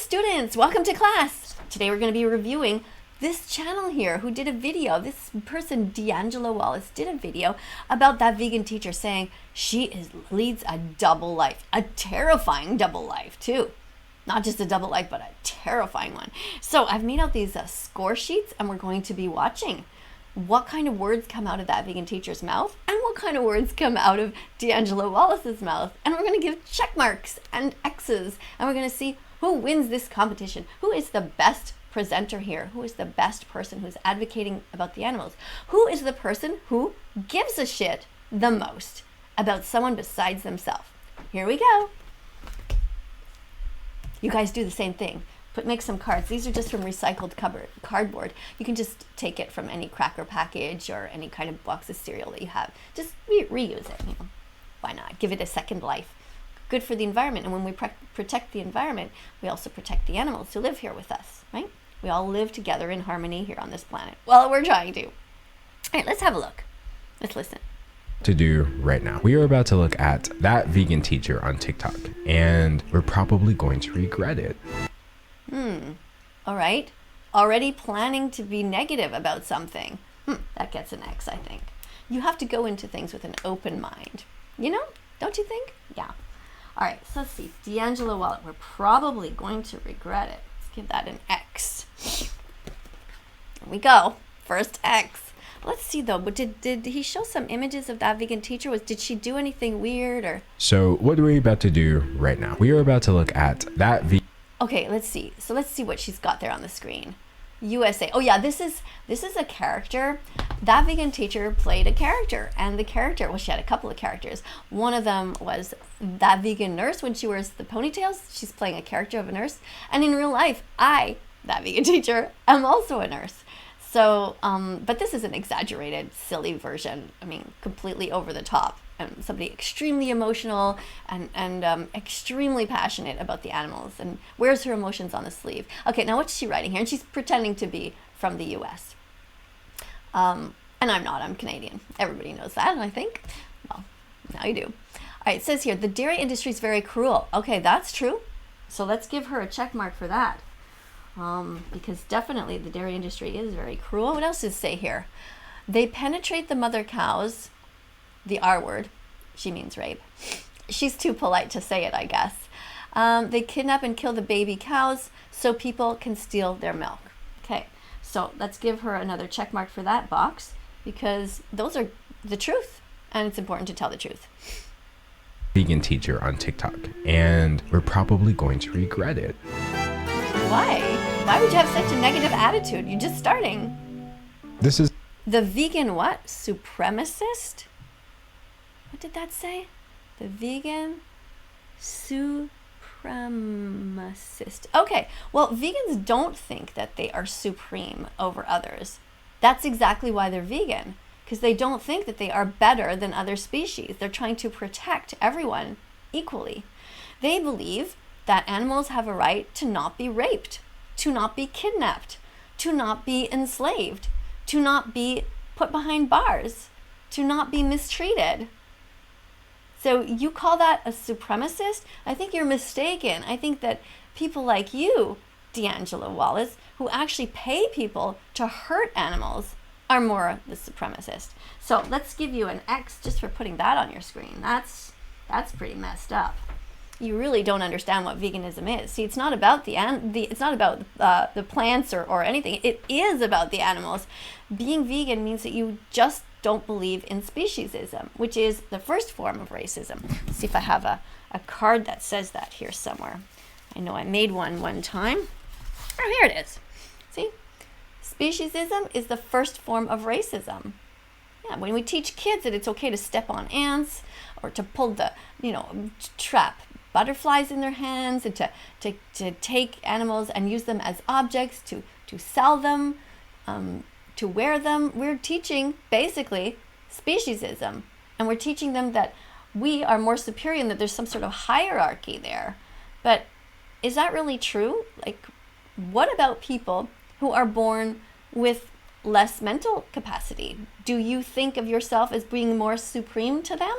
students, welcome to class. Today we're going to be reviewing this channel here who did a video. This person, D'Angelo Wallace, did a video about that vegan teacher saying she leads a double life, a terrifying double life too. Not just a double life, but a terrifying one. So I've made out these score sheets, and we're going to be watching what kind of words come out of that vegan teacher's mouth and what kind of words come out of D'Angelo Wallace's mouth. And we're going to give check marks and X's, and we're going to see who wins this competition. Who is the best presenter here? Who is the best person who's advocating about the animals? Who is the person who gives a shit the most about someone besides themselves? Here we go. You guys do the same thing. Make some cards. These are just from recycled cardboard. You can just take it from any cracker package or any kind of box of cereal that you have. Just reuse it. Why not? Give it a second life. Good for the environment. And when we protect the environment, we also protect the animals who live here with us, right? We all live together in harmony here on this planet. Well, we're trying to. All right, let's have a look. Let's listen. To do right now. We are about to look at that vegan teacher on TikTok, and we're probably going to regret it. All right. Already planning to be negative about something. That gets an X, I think. You have to go into things with an open mind. Don't you think? Yeah. All right, so let's see. D'Angelo Wallace, we're probably going to regret it. Let's give that an X. Here we go. First X. Let's see though, but did he show some images of that vegan teacher? Did she do anything weird or? So what are we about to do right now? We are about to look at that Okay, let's see. So let's see what she's got there on the screen. USA. Oh yeah, this is a character. That vegan teacher played a character, and the character, well, she had a couple of characters. One of them was that vegan nurse when she wears the ponytails. She's playing a character of a nurse. And in real life, that vegan teacher, am also a nurse. So, but this is an exaggerated, silly version. I mean, completely over the top. And somebody extremely emotional and extremely passionate about the animals and wears her emotions on the sleeve. Okay, now what's she writing here? And she's pretending to be from the US. And I'm not, I'm Canadian. Everybody knows that, I think. Well, now you do. All right, it says here, the dairy industry is very cruel. Okay, that's true. So let's give her a check mark for that. Because definitely the dairy industry is very cruel. What else does it say here? They penetrate the mother cows. The R word, she means rape. She's too polite to say it, I guess. They kidnap and kill the baby cows so people can steal their milk. Okay, so let's give her another check mark for that box because those are the truth and it's important to tell the truth. Vegan teacher on TikTok, and we're probably going to regret it. Why? Why would you have such a negative attitude? You're just starting. This is the vegan what? Supremacist? What did that say? The vegan supremacist. Okay, well, vegans don't think that they are supreme over others. That's exactly why they're vegan, because they don't think that they are better than other species. They're trying to protect everyone equally. They believe that animals have a right to not be raped, to not be kidnapped, to not be enslaved, to not be put behind bars, to not be mistreated. So you call that a supremacist? I think you're mistaken. I think that people like you, D'Angelo Wallace, who actually pay people to hurt animals, are more the supremacist. So let's give you an X just for putting that on your screen. That's pretty messed up. You really don't understand what veganism is. See, it's not about the plants or anything. It is about the animals. Being vegan means that you just don't believe in speciesism, which is the first form of racism. Let's see if I have a card that says that here somewhere. I know I made one time. Oh, here it is. See? Speciesism is the first form of racism. Yeah, when we teach kids that it's okay to step on ants or to pull trap butterflies in their hands and to take animals and use them as objects to sell them, to wear them, we're teaching basically speciesism. And we're teaching them that we are more superior and that there's some sort of hierarchy there. But is that really true? Like, what about people who are born with less mental capacity? Do you think of yourself as being more supreme to them?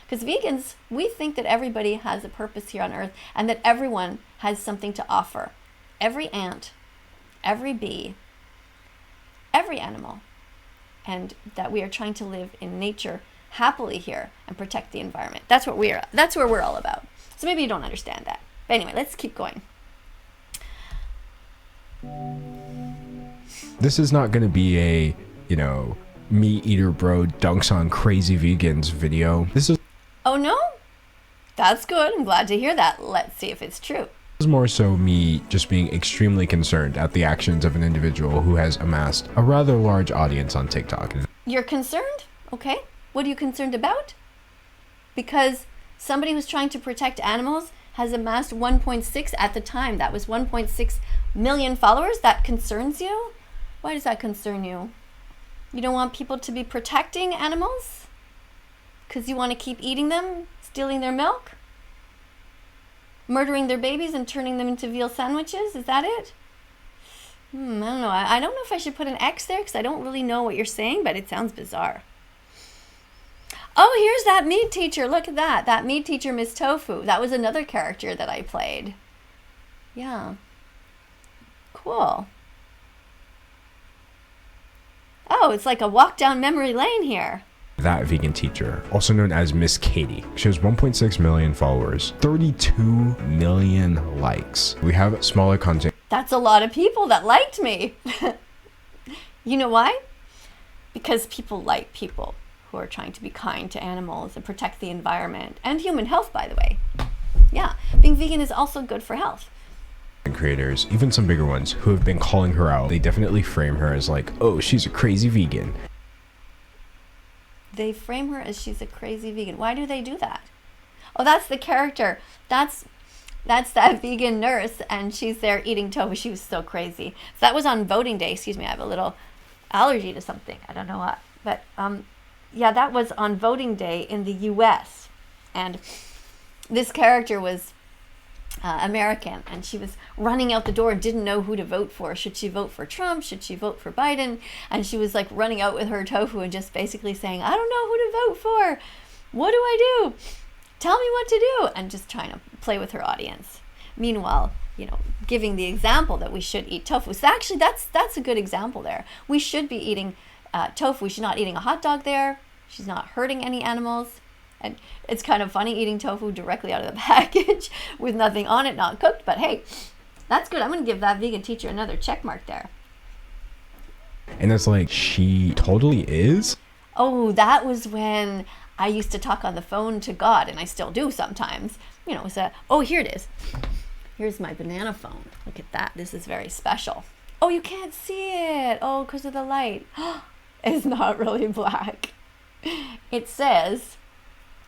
Because vegans, we think that everybody has a purpose here on earth and that everyone has something to offer. every ant, every bee, every animal, and that we are trying to live in nature happily here and protect the environment. That's where we're all about. So maybe you don't understand that. But anyway, let's keep going. This is not going to be a, meat eater bro dunks on crazy vegans video. This Oh no? That's good. I'm glad to hear that. Let's see if it's true. is more so me just being extremely concerned at the actions of an individual who has amassed a rather large audience on TikTok. You're concerned? Okay. What are you concerned about? Because somebody who's trying to protect animals has amassed 1.6 at the time. That was 1.6 million followers. That concerns you? Why does that concern you? You don't want people to be protecting animals? Because you want to keep eating them, stealing their milk? Murdering their babies and turning them into veal sandwiches? Is that it? I don't know. I don't know if I should put an X there because I don't really know what you're saying, but it sounds bizarre. Oh, here's that meat teacher. Look at that. That meat teacher, Miss Tofu. That was another character that I played. Yeah. Cool. Oh, it's like a walk down memory lane here. That vegan teacher, also known as Miss KADIE, she has 1.6 million followers, 32 million likes. We have smaller content. That's a lot of people that liked me. You know why? Because people like people who are trying to be kind to animals and protect the environment and human health, by the way. Yeah, being vegan is also good for health. Creators, even some bigger ones, who have been calling her out. They definitely frame her as like, oh, she's a crazy vegan. They frame her as she's a crazy vegan. Why do they do that? Oh, that's the character. That's that vegan nurse, and she's there eating tofu. She was so crazy. So that was on voting day. Excuse me, I have a little allergy to something. I don't know what. But yeah, that was on voting day in the US. And this character was American, and she was running out the door and didn't know who to vote for. Should she vote for Trump? Should she vote for Biden? And she was like running out with her tofu and just basically saying, I don't know who to vote for. What do I do? Tell me what to do. And just trying to play with her audience. Meanwhile, giving the example that we should eat tofu. So actually, that's a good example there. We should be eating tofu. She's not eating a hot dog there. She's not hurting any animals. And it's kind of funny eating tofu directly out of the package with nothing on it, not cooked. But hey, that's good. I'm going to give that vegan teacher another check mark there. And it's like, she totally is? Oh, that was when I used to talk on the phone to God, and I still do sometimes. Oh, here it is. Here's my banana phone. Look at that. This is very special. Oh, you can't see it. Oh, because of the light. It's not really black. It says...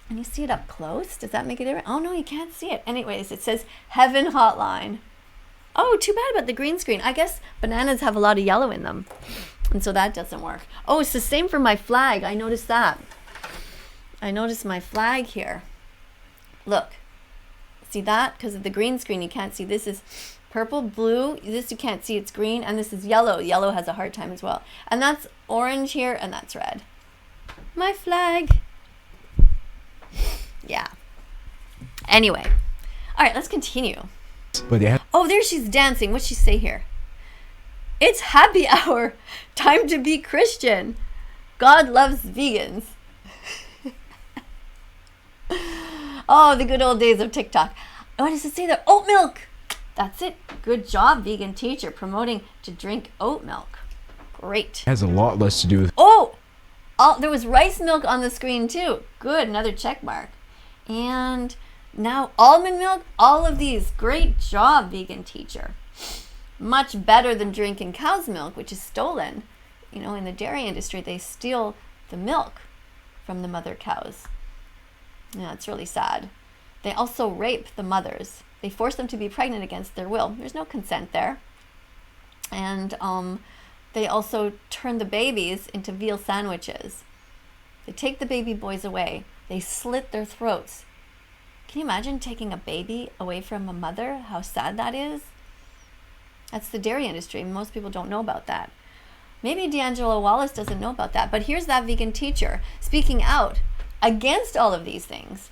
Can you see it up close? Does that make a difference? Oh, no, you can't see it. Anyways, it says Heaven Hotline. Oh, too bad about the green screen. I guess bananas have a lot of yellow in them. And so that doesn't work. Oh, it's the same for my flag. I noticed that. I noticed my flag here. Look. See that? Because of the green screen, you can't see. This is purple, blue. This you can't see. It's green. And this is yellow. Yellow has a hard time as well. And that's orange here, and that's red. My flag. Yeah. Anyway. All right, let's continue. But yeah. Oh, there she's dancing. What's she say here? It's happy hour. Time to be Christian. God loves vegans. Oh, the good old days of TikTok. What does it say there? Oat milk. That's it. Good job, vegan teacher, promoting to drink oat milk. Great. It has a lot less to do with... Oh! There was rice milk on the screen too. Good, another check mark. And now almond milk, all of these. Great job, vegan teacher. Much better than drinking cow's milk, which is stolen. In the dairy industry, they steal the milk from the mother cows. Yeah, it's really sad. They also rape the mothers. They force them to be pregnant against their will. There's no consent there. And they also turn the babies into veal sandwiches. They take the baby boys away. They slit their throats. Can you imagine taking a baby away from a mother? How sad that is. That's the dairy industry. Most people don't know about that. Maybe D'Angelo Wallace doesn't know about that. But here's that vegan teacher speaking out against all of these things.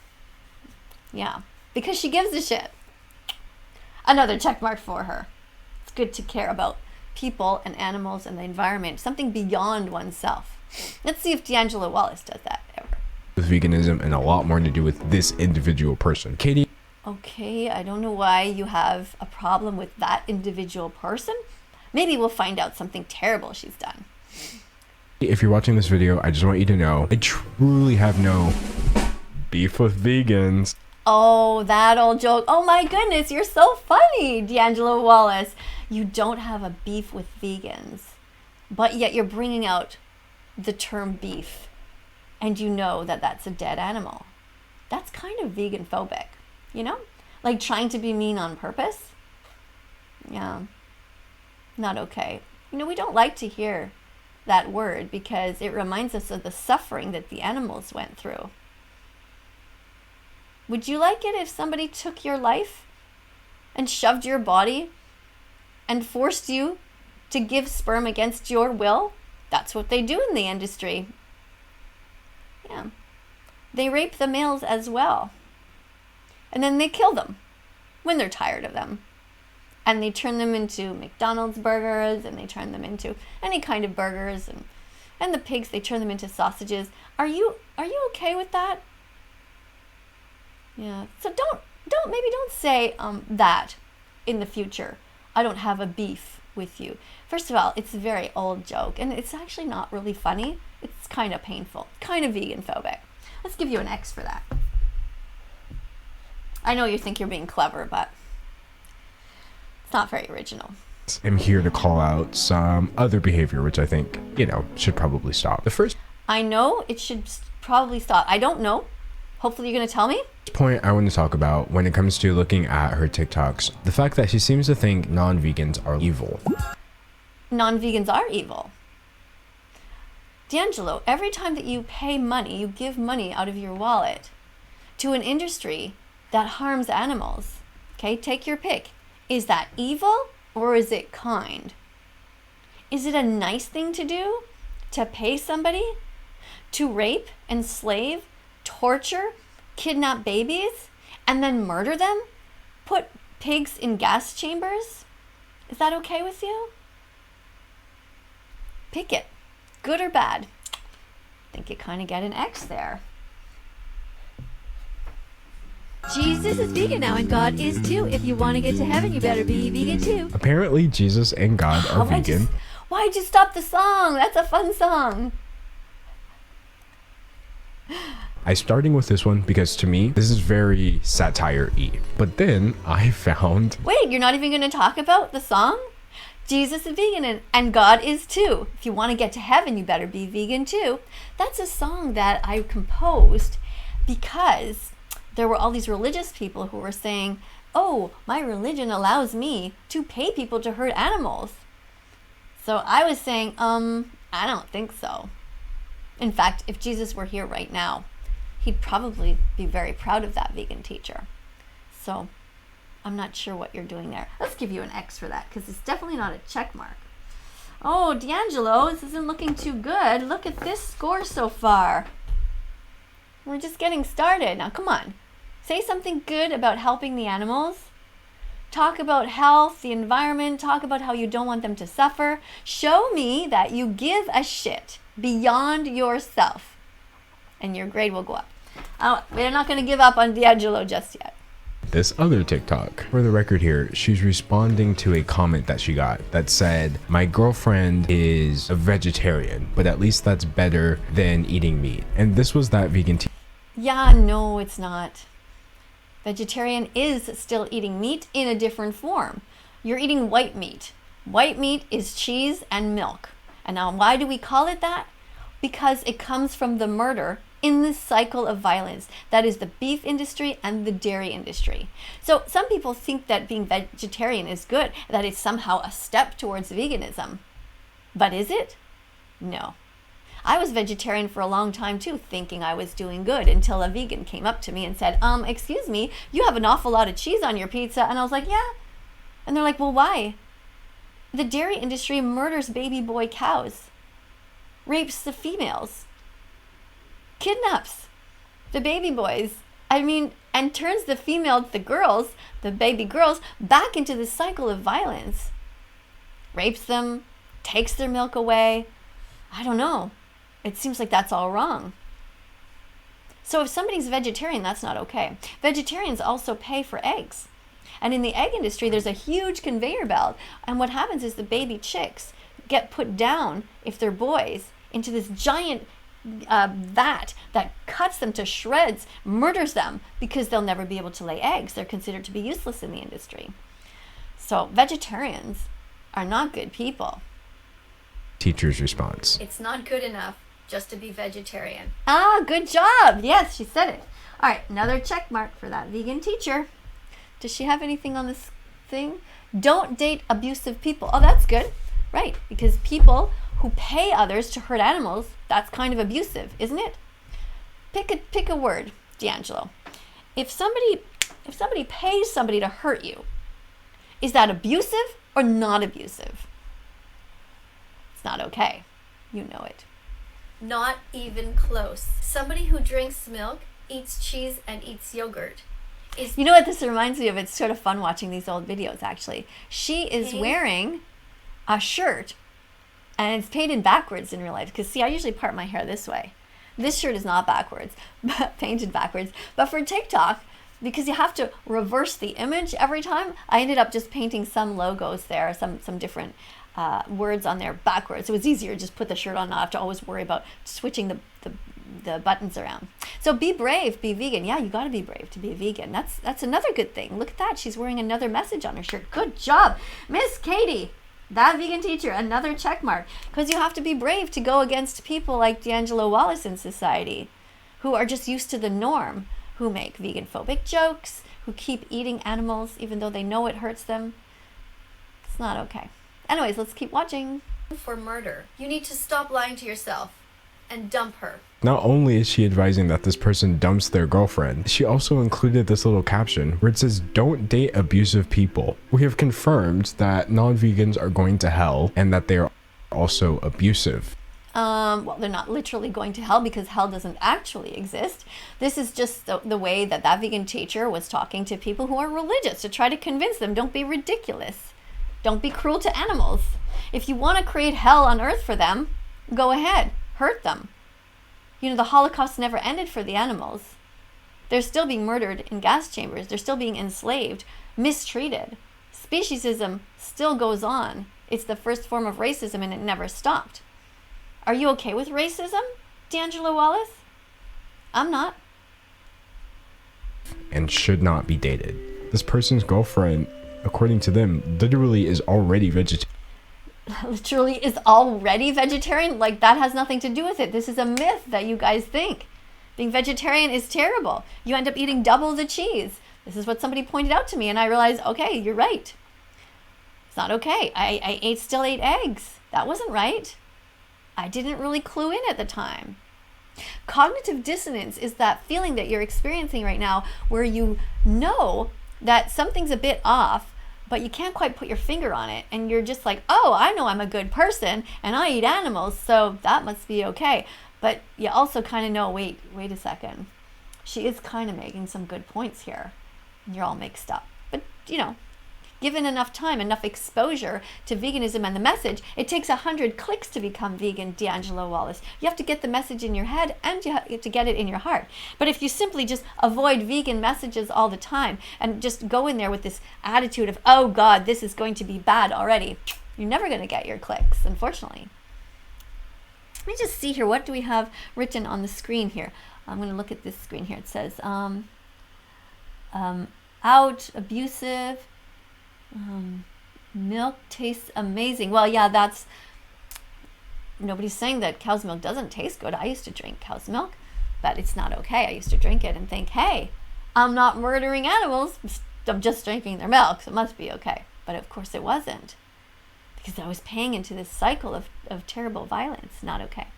Yeah, because she gives a shit. Another check mark for her. good to care about people and animals and the environment, something beyond oneself. Let's see if D'Angelo Wallace does that ever. With veganism and a lot more to do with this individual person. KADIE. Okay, I don't know why you have a problem with that individual person. Maybe we'll find out something terrible she's done. If you're watching this video, I just want you to know I truly have no beef with vegans. Oh, that old joke. Oh my goodness, you're so funny, D'Angelo Wallace. You don't have a beef with vegans, but yet you're bringing out the term beef, and you know that that's a dead animal. That's kind of vegan phobic, you know? Like trying to be mean on purpose. Yeah, not okay. You know, we don't like to hear that word because it reminds us of the suffering that the animals went through. Would you like it if somebody took your life and shoved your body and forced you to give sperm against your will? That's what they do in the industry. Yeah. They rape the males as well. And then they kill them when they're tired of them. And they turn them into McDonald's burgers, and they turn them into any kind of burgers, and the pigs, they turn them into sausages. Are you okay with that? Yeah. So don't say that in the future. I don't have a beef with you. First of all, it's a very old joke, and it's actually not really funny. It's kind of painful, kind of vegan phobic. Let's give you an X for that. I know you think you're being clever, but it's not very original. I'm here to call out some other behavior, which I think, should probably stop. The first I know it should probably stop. I don't know. Hopefully you're going to tell me. point I want to talk about when it comes to looking at her TikToks, the fact that she seems to think non-vegans are evil. Non-vegans are evil. D'Angelo, every time that you pay money, you give money out of your wallet to an industry that harms animals. Okay, take your pick. Is that evil or is it kind? Is it a nice thing to do to pay somebody to rape, enslave, torture, kidnap babies, and then murder them? Put pigs in gas chambers? Is that okay with you? Pick it. Good or bad? I think you kind of get an X there. Jesus is vegan now, and God is too. If you want to get to heaven, you better be vegan too. Apparently, Jesus and God are vegan. Why'd you stop the song? That's a fun song. I'm starting with this one because to me, this is very satire-y. But then I found... Wait, you're not even going to talk about the song? Jesus is vegan and God is too. If you want to get to heaven, you better be vegan too. That's a song that I composed because there were all these religious people who were saying, oh, my religion allows me to pay people to hurt animals. So I was saying, I don't think so. In fact, if Jesus were here right now, he'd probably be very proud of that vegan teacher. So I'm not sure what you're doing there. Let's give you an X for that because it's definitely not a check mark. Oh, D'Angelo, this isn't looking too good. Look at this score so far. We're just getting started. Now, come on. Say something good about helping the animals. Talk about health, the environment. Talk about how you don't want them to suffer. Show me that you give a shit beyond yourself, and your grade will go up. We're not going to give up on D'Angelo just yet. This other TikTok, for the record here, she's responding to a comment that she got that said, my girlfriend is a vegetarian, but at least that's better than eating meat. And this was that vegan Yeah, no, it's not. Vegetarian is still eating meat in a different form. You're eating white meat. White meat is cheese and milk. And now why do we call it that? Because it comes from the murder in this cycle of violence that is the beef industry and the dairy industry. So some people think that being vegetarian is good, that it's somehow a step towards veganism. But is it? No. I was vegetarian for a long time too, thinking I was doing good until a vegan came up to me and said, excuse me, you have an awful lot of cheese on your pizza. And I was like, yeah. And they're like, well, why? The dairy industry murders baby boy cows, rapes the females, kidnaps the baby boys, and turns the females, the girls, the baby girls, back into the cycle of violence. rapes them, takes their milk away. I don't know. It seems like that's all wrong. So if somebody's vegetarian, that's not okay. Vegetarians also pay for eggs. And in the egg industry, there's a huge conveyor belt. And what happens is the baby chicks get put down, if they're boys, into this giant vat that cuts them to shreds, murders them, because they'll never be able to lay eggs. They're considered to be useless in the industry. So vegetarians are not good people. Teacher's response. It's not good enough just to be vegetarian. Ah, good job. Yes, she said it. All right, another check mark for that vegan teacher. Does she have anything on this thing? Don't date abusive people. Oh, that's good. Right, because people who pay others to hurt animals, that's kind of abusive, isn't it? Pick a word, D'Angelo. If somebody pays somebody to hurt you, is that abusive or not abusive? It's not okay. You know it. Not even close. Somebody who drinks milk, eats cheese, and eats yogurt. You know what this reminds me of? It's sort of fun watching these old videos, actually. She is wearing a shirt, and it's painted backwards in real life. Because, see, I usually part my hair this way. This shirt is not backwards, but painted backwards. But for TikTok, because you have to reverse the image every time, I ended up just painting some logos there, some different words on there backwards. It was easier to just put the shirt on, not have to always worry about switching the buttons around. So be brave, be vegan. Yeah, you got to be brave to be a vegan. That's another good thing. Look at that. She's wearing another message on her shirt. Good job, Miss KADIE. That vegan teacher, another check mark. Because you have to be brave to go against people like D'Angelo Wallace in society, who are just used to the norm, who make vegan-phobic jokes, who keep eating animals even though they know it hurts them. It's not okay. Anyways, let's keep watching. For murder, you need to stop lying to yourself and dump her. Not only is she advising that this person dumps their girlfriend, she also included this little caption where it says, "Don't date abusive people." We have confirmed that non-vegans are going to hell and that they are also abusive. Well, they're not literally going to hell because hell doesn't actually exist. This is just the way that vegan teacher was talking to people who are religious to try to convince them, don't be ridiculous. Don't be cruel to animals. If you want to create hell on earth for them, go ahead, hurt them. You know, the Holocaust never ended for the animals. They're still being murdered in gas chambers. They're still being enslaved, mistreated. Speciesism still goes on. It's the first form of racism and it never stopped. Are you okay with racism, D'Angelo Wallace? I'm not. And should not be dated. This person's girlfriend, according to them, literally is already vegetarian. Literally is already vegetarian? Like, that has nothing to do with it. This is a myth that you guys think. Being vegetarian is terrible. You end up eating double the cheese. This is what somebody pointed out to me, and I realized, okay, you're right. It's not okay. I still ate eggs. That wasn't right. I didn't really clue in at the time. Cognitive dissonance is that feeling that you're experiencing right now where you know that something's a bit off, but you can't quite put your finger on it. And you're just like, oh, I know I'm a good person and I eat animals, so that must be okay. But you also kind of know, wait a second. She is kind of making some good points here. And you're all mixed up. But, you know, given enough time, enough exposure to veganism and the message, it takes 100 clicks to become vegan, D'Angelo Wallace. You have to get the message in your head and you have to get it in your heart. But if you simply just avoid vegan messages all the time and just go in there with this attitude of, oh God, this is going to be bad already, you're never going to get your clicks, unfortunately. Let me just see here. What do we have written on the screen here? I'm going to look at this screen here. It says, out, abusive, milk tastes amazing. Well, yeah, that's, nobody's saying that cow's milk doesn't taste good. I used to drink cow's milk, but it's not okay. I used to drink it and think, hey, I'm not murdering animals. I'm just drinking their milk, so it must be okay. But of course it wasn't, because I was paying into this cycle of terrible violence. Not okay.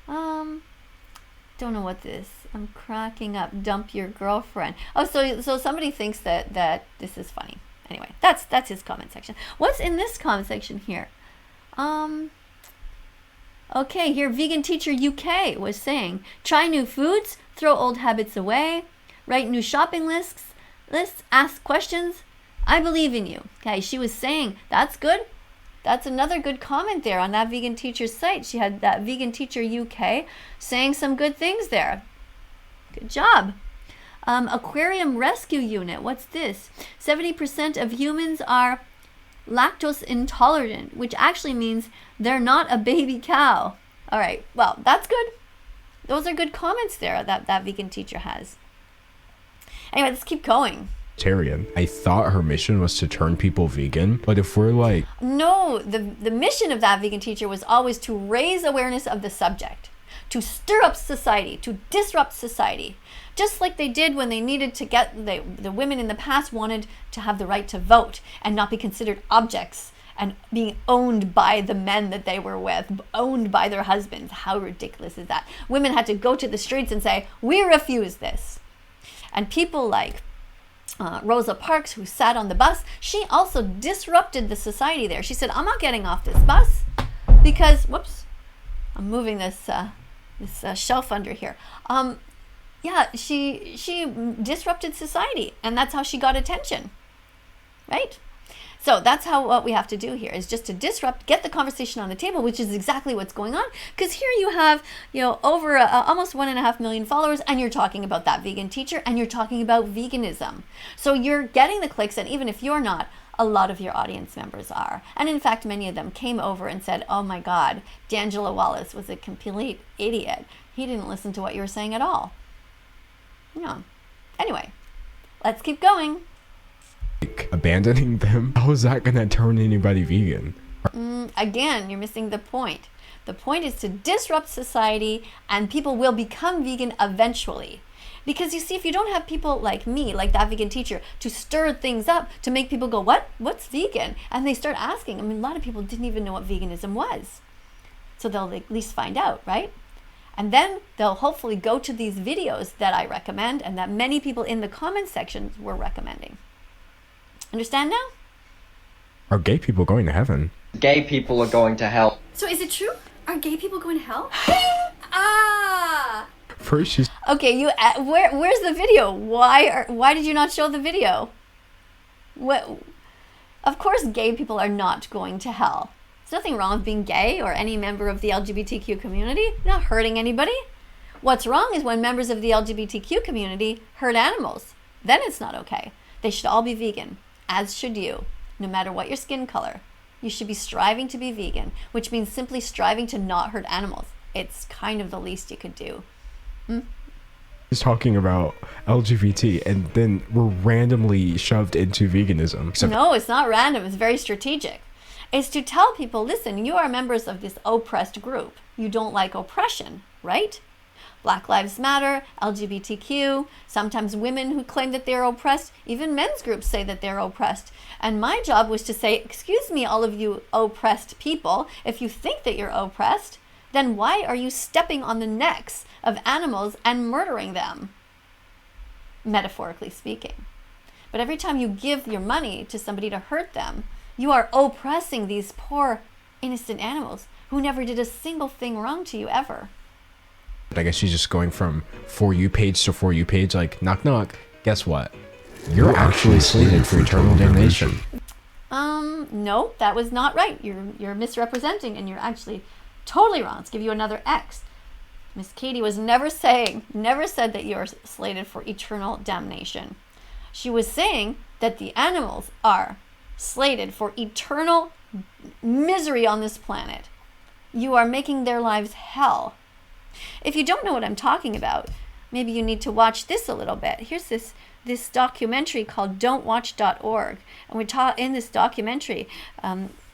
Don't know what this, I'm cracking up. Dump your girlfriend. Oh, so somebody thinks that this is funny. Anyway, that's his comment section. What's in this comment section here? Okay, here Vegan Teacher UK was saying, try new foods, throw old habits away, write new shopping lists, ask questions. I believe in you. Okay, she was saying that's good. That's another good comment there on that Vegan Teacher's site. She had that Vegan Teacher UK saying some good things there. Good job. Aquarium Rescue Unit, what's this? 70% of humans are lactose intolerant, which actually means they're not a baby cow. All right, well, that's good. Those are good comments there that Vegan Teacher has. Anyway, let's keep going. I thought her mission was to turn people vegan, but if we're like... No, the mission of that Vegan Teacher was always to raise awareness of the subject, to stir up society, to disrupt society. Just like they did when they needed to get, the women in the past wanted to have the right to vote and not be considered objects and being owned by the men that they were with, owned by their husbands. How ridiculous is that? Women had to go to the streets and say, we refuse this. And people like Rosa Parks, who sat on the bus, she also disrupted the society there. She said, I'm not getting off this bus because, whoops, I'm moving this shelf under here. Yeah, she disrupted society, and that's how she got attention, right? So that's what we have to do here, is just to disrupt, get the conversation on the table, which is exactly what's going on. Because here you have, over almost 1.5 million followers, and you're talking about that Vegan Teacher, and you're talking about veganism. So you're getting the clicks, and even if you're not, a lot of your audience members are. And in fact, many of them came over and said, oh my God, D'Angelo Wallace was a complete idiot. He didn't listen to what you were saying at all. No. Anyway, let's keep going. Abandoning them? How is that gonna turn anybody vegan? Again, you're missing the point. The point is to disrupt society, and people will become vegan eventually. Because you see, if you don't have people like me, like that Vegan Teacher, to stir things up, to make people go, what? What's vegan? And they start asking. I mean, a lot of people didn't even know what veganism was. So they'll at least find out, right? And then they'll hopefully go to these videos that I recommend and that many people in the comments sections were recommending. Understand now? Are gay people going to heaven? Gay people are going to hell. So is it true? Are gay people going to hell? First she's... Okay, where's the video? Why did you not show the video? What? Of course gay people are not going to hell. There's nothing wrong with being gay or any member of the LGBTQ community. You're not hurting anybody. What's wrong is when members of the LGBTQ community hurt animals. Then it's not okay. They should all be vegan, as should you, no matter what your skin color. You should be striving to be vegan, which means simply striving to not hurt animals. It's kind of the least you could do. He's talking about LGBT, and then we're randomly shoved into veganism. No, it's not random. It's very strategic. It's to tell people, listen, you are members of this oppressed group. You don't like oppression, right? Black Lives Matter, LGBTQ, sometimes women who claim that they're oppressed, even men's groups say that they're oppressed. And my job was to say, excuse me, all of you oppressed people, if you think that you're oppressed, then why are you stepping on the necks of animals and murdering them? Metaphorically speaking. But every time you give your money to somebody to hurt them, you are oppressing these poor, innocent animals who never did a single thing wrong to you ever. I guess she's just going from For You page to For You page, like, knock knock, guess what? You're actually slated for eternal damnation. No, that was not right. You're misrepresenting, and you're actually totally wrong. Let's give you another X. Miss KADIE was never said that you're slated for eternal damnation. She was saying that the animals are slated for eternal misery on this planet. You are making their lives hell. If you don't know what I'm talking about, maybe you need to watch this a little bit. Here's this documentary called don'twatch.org. And in this documentary,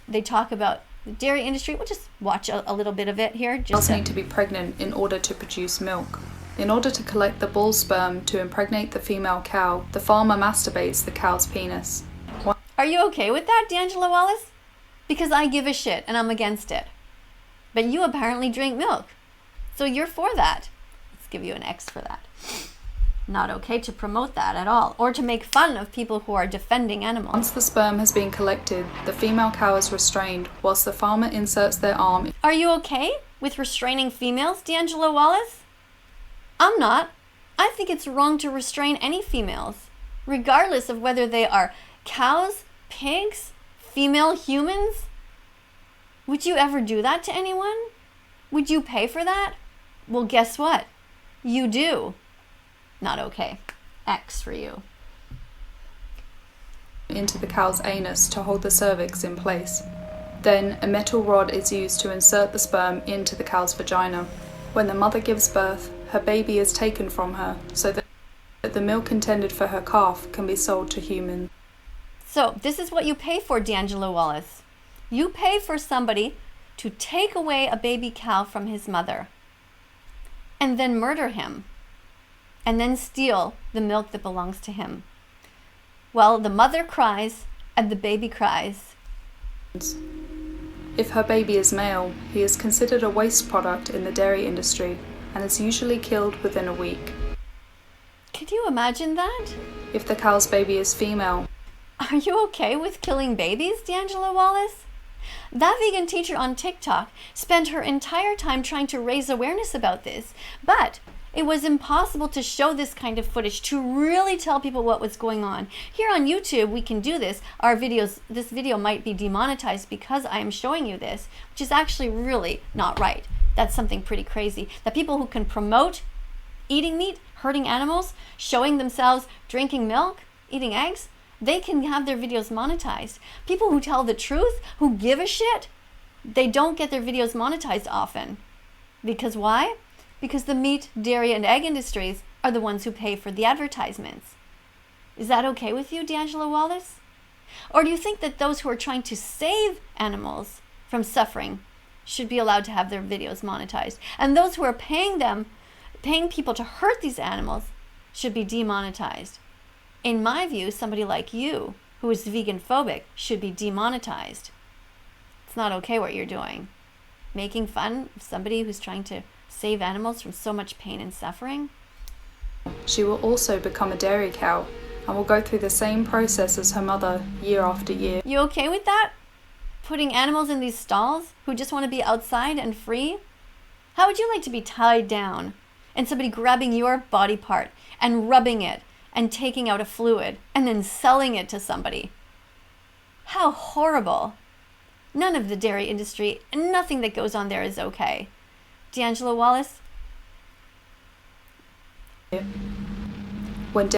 they talk about the dairy industry. We'll just watch a little bit of it here. Cows need to be pregnant in order to produce milk. In order to collect the bull sperm to impregnate the female cow, the farmer masturbates the cow's penis. Are you okay with that, D'Angelo Wallace? Because I give a shit and I'm against it. But you apparently drink milk. So you're for that. Let's give you an X for that. Not okay to promote that at all, or to make fun of people who are defending animals. Once the sperm has been collected, the female cow is restrained whilst the farmer inserts their arm. Are you okay with restraining females, D'Angelo Wallace? I'm not. I think it's wrong to restrain any females, regardless of whether they are cows, pigs, female humans. Would you ever do that to anyone? Would you pay for that? Well, guess what? You do. Not okay. X for you. Into the cow's anus to hold the cervix in place. Then a metal rod is used to insert the sperm into the cow's vagina. When the mother gives birth, her baby is taken from her so that the milk intended for her calf can be sold to humans. So this is what you pay for, D'Angelo Wallace. You pay for somebody to take away a baby cow from his mother and then murder him and then steal the milk that belongs to him. Well, the mother cries and the baby cries. If her baby is male, he is considered a waste product in the dairy industry and is usually killed within a week. Could you imagine that? If the cow's baby is female, Are you okay with killing babies, D'Angelo Wallace? That vegan teacher on TikTok spent her entire time trying to raise awareness about this, but it was impossible to show this kind of footage to really tell people what was going on. Here on YouTube, we can do this. This video might be demonetized because I am showing you this, which is actually really not right. That's something pretty crazy. That people who can promote eating meat, hurting animals, showing themselves drinking milk, eating eggs, they can have their videos monetized. People who tell the truth, who give a shit, they don't get their videos monetized often. Because why? Because the meat, dairy, and egg industries are the ones who pay for the advertisements. Is that okay with you, D'Angelo Wallace? Or do you think that those who are trying to save animals from suffering should be allowed to have their videos monetized? And those who are paying people to hurt these animals should be demonetized? In my view, somebody like you, who is vegan phobic, should be demonetized. It's not okay what you're doing. Making fun of somebody who's trying to save animals from so much pain and suffering. she will also become a dairy cow and will go through the same process as her mother year after year. You okay with that? Putting animals in these stalls who just want to be outside and free? How would you like to be tied down and somebody grabbing your body part and rubbing it and taking out a fluid and then selling it to somebody? How horrible. None of the dairy industry, nothing that goes on there is okay. D'Angelo Wallace? When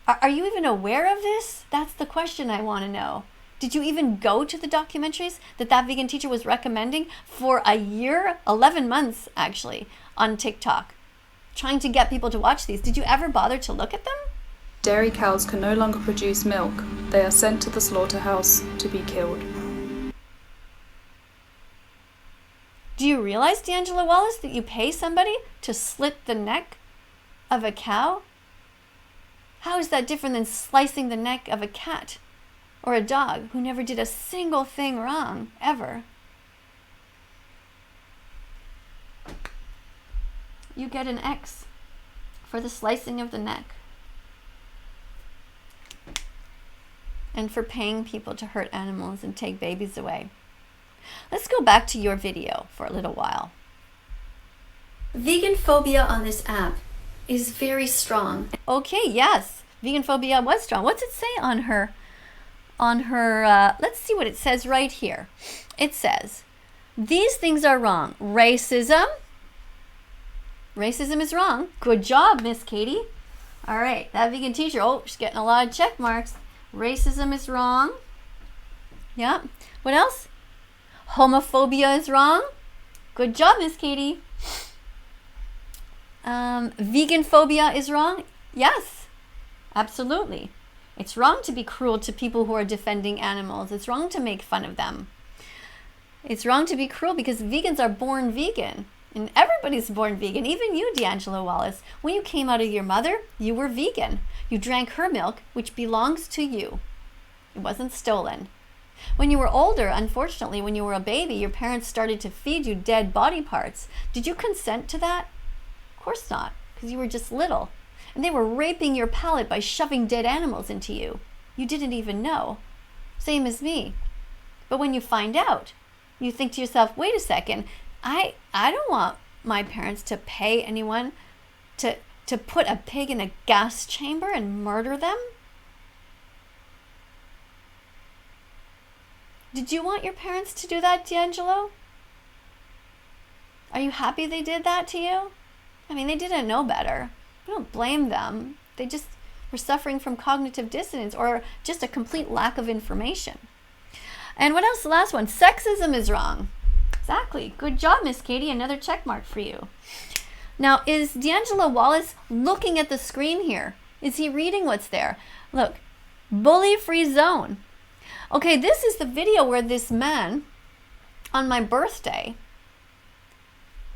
Are you even aware of this? That's the question I want to know. Did you even go to the documentaries that vegan teacher was recommending for a year, 11 months actually, on TikTok, trying to get people to watch these? Did you ever bother to look at them? dairy cows can no longer produce milk, they are sent to the slaughterhouse to be killed. Do you realize, D'Angelo Wallace, that you pay somebody to slit the neck of a cow? How is that different than slicing the neck of a cat or a dog who never did a single thing wrong, ever? You get an X for the slicing of the neck and for paying people to hurt animals and take babies away. Let's go back to your video for a little while. Vegan phobia on this app is very strong. Okay, yes, vegan phobia was strong. What's it say on her, let's see what it says right here. It says, these things are wrong. Racism is wrong. Good job, Miss KADIE. All right, that vegan teacher, oh, she's getting a lot of check marks. Racism is wrong. Yeah, what else? Homophobia is wrong. Good job, Miss KADIE. Vegan phobia is wrong. Yes, absolutely. It's wrong to be cruel to people who are defending animals. It's wrong to make fun of them. It's wrong to be cruel because vegans are born vegan. And everybody's born vegan, even you, D'Angelo Wallace. When you came out of your mother, you were vegan. You drank her milk, which belongs to you. It wasn't stolen. When you were older, unfortunately, when you were a baby, your parents started to feed you dead body parts. Did you consent to that? Of course not, because you were just little. And they were raping your palate by shoving dead animals into you. You didn't even know. Same as me. But when you find out, you think to yourself, wait a second, I don't want my parents to pay anyone to put a pig in a gas chamber and murder them. Did you want your parents to do that, D'Angelo? Are you happy they did that to you? I mean, they didn't know better. I don't blame them. They just were suffering from cognitive dissonance or just a complete lack of information. And what else? The last one. Sexism is wrong. Exactly. Good job, Miss KADIE. Another check mark for you. Now, is D'Angelo Wallace looking at the screen here? Is he reading what's there? Look, bully-free zone. Okay, this is the video where this man, on my birthday,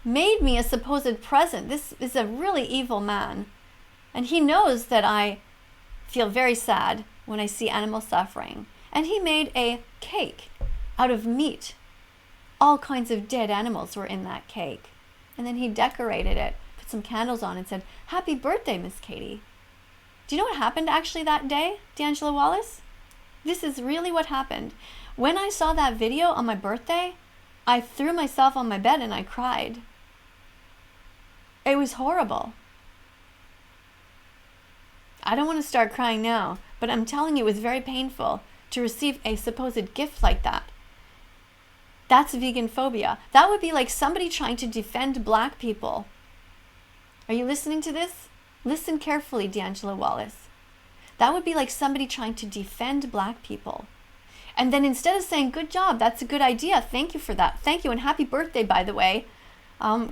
made me a supposed present. This is a really evil man. And he knows that I feel very sad when I see animals suffering. And he made a cake out of meat. All kinds of dead animals were in that cake. And then he decorated it, put some candles on and said, "Happy birthday, Miss KADIE." Do you know what happened actually that day, D'Angelo Wallace? This is really what happened. When I saw that video on my birthday, I threw myself on my bed and I cried. It was horrible. I don't want to start crying now, but I'm telling you, it was very painful to receive a supposed gift like that. That's vegan phobia. That would be like somebody trying to defend black people. Are you listening to this? Listen carefully, D'Angelo Wallace. That would be like somebody trying to defend black people. And then instead of saying, "Good job, that's a good idea, thank you for that, thank you, and happy birthday, by the way,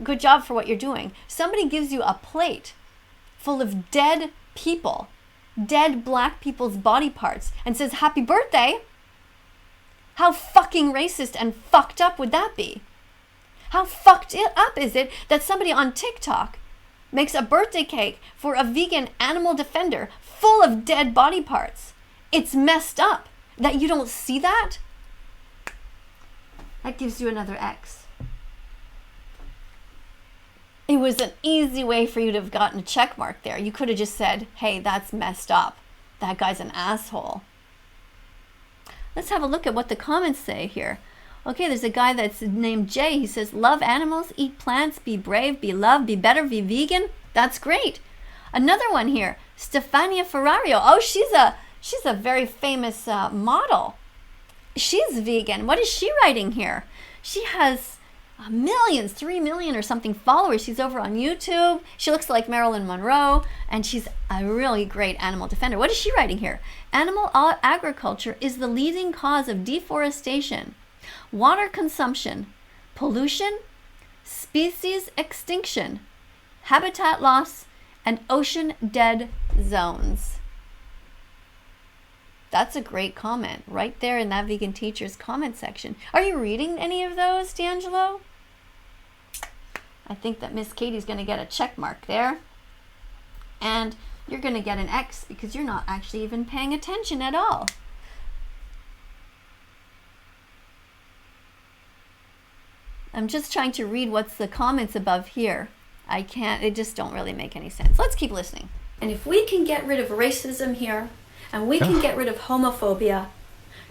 good job for what you're doing," somebody gives you a plate full of dead people, dead black people's body parts, and says, "Happy birthday." How fucking racist and fucked up would that be? How fucked up is it that somebody on TikTok makes a birthday cake for a vegan animal defender full of dead body parts? It's messed up that you don't see that. That gives you another X. It was an easy way for you to have gotten a check mark there. You could have just said, "Hey, that's messed up. That guy's an asshole." Let's have a look at what the comments say here. Okay, there's a guy that's named Jay. He says, "Love animals, eat plants, be brave, be loved, be better, be vegan." That's great. Another one here, Stefania Ferrario. Oh, she's a very famous model. She's vegan. What is she writing here? She has millions, 3 million or something followers. She's over on YouTube. She looks like Marilyn Monroe, and she's a really great animal defender. What is she writing here? Animal agriculture is the leading cause of deforestation, water consumption, pollution, species extinction, habitat loss, and ocean dead zones. That's a great comment right there in that vegan teacher's comment section. Are you reading any of those, D'Angelo? I think that Miss KADIE's going to get a check mark there. And you're going to get an X because you're not actually even paying attention at all. I'm just trying to read what's the comments above here. I can't, it just don't really make any sense. Let's keep listening. And if we can get rid of racism here, and we can get rid of homophobia,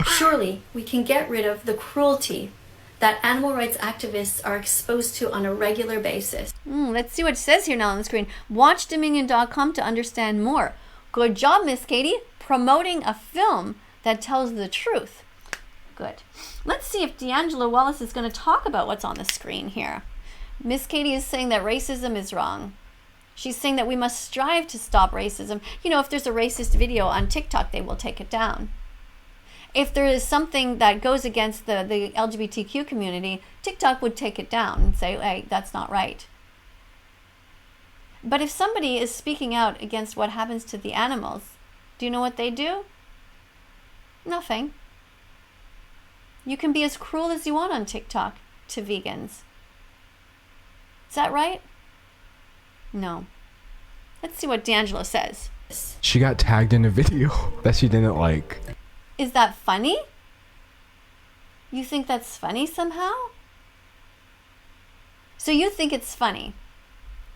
surely we can get rid of the cruelty that animal rights activists are exposed to on a regular basis. Let's see what it says here now on the screen. Watch Dominion.com to understand more. Good job, Miss KADIE, promoting a film that tells the truth. Good. Let's see if D'Angelo Wallace is going to talk about what's on the screen here. Miss KADIE is saying that racism is wrong. She's saying that we must strive to stop racism. You know, if there's a racist video on TikTok, they will take it down. If there is something that goes against the LGBTQ community, TikTok would take it down and say, "Hey, that's not right." But if somebody is speaking out against what happens to the animals, do you know what they do? Nothing. You can be as cruel as you want on TikTok to vegans. Is that right? No. Let's see what D'Angelo says. She got tagged in a video that she didn't like. Is that funny? You think that's funny somehow? So you think it's funny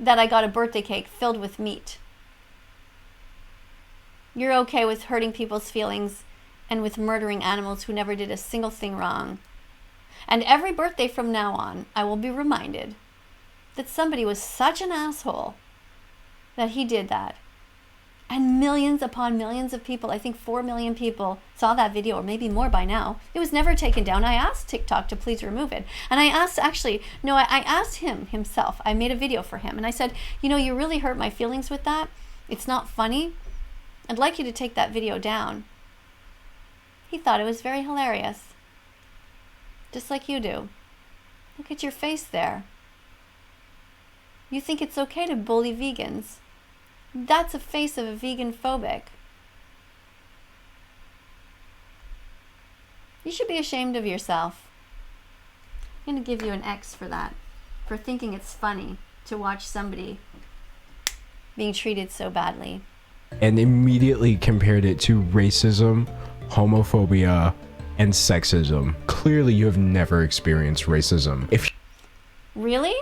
that I got a birthday cake filled with meat? You're okay with hurting people's feelings and with murdering animals who never did a single thing wrong. And every birthday from now on, I will be reminded that somebody was such an asshole that he did that. And millions upon millions of people, I think 4 million people saw that video, or maybe more by now. It was never taken down. I asked TikTok to please remove it. And I asked, actually, no, I asked him himself. I made a video for him. And I said, you know, you really hurt my feelings with that. It's not funny. I'd like you to take that video down. He thought it was very hilarious. Just like you do. Look at your face there. You think it's okay to bully vegans. That's a face of a vegan phobic. You should be ashamed of yourself. I'm going to give you an X for that, for thinking it's funny to watch somebody being treated so badly. And immediately compared it to racism, homophobia, and sexism. Clearly you have never experienced racism. Really?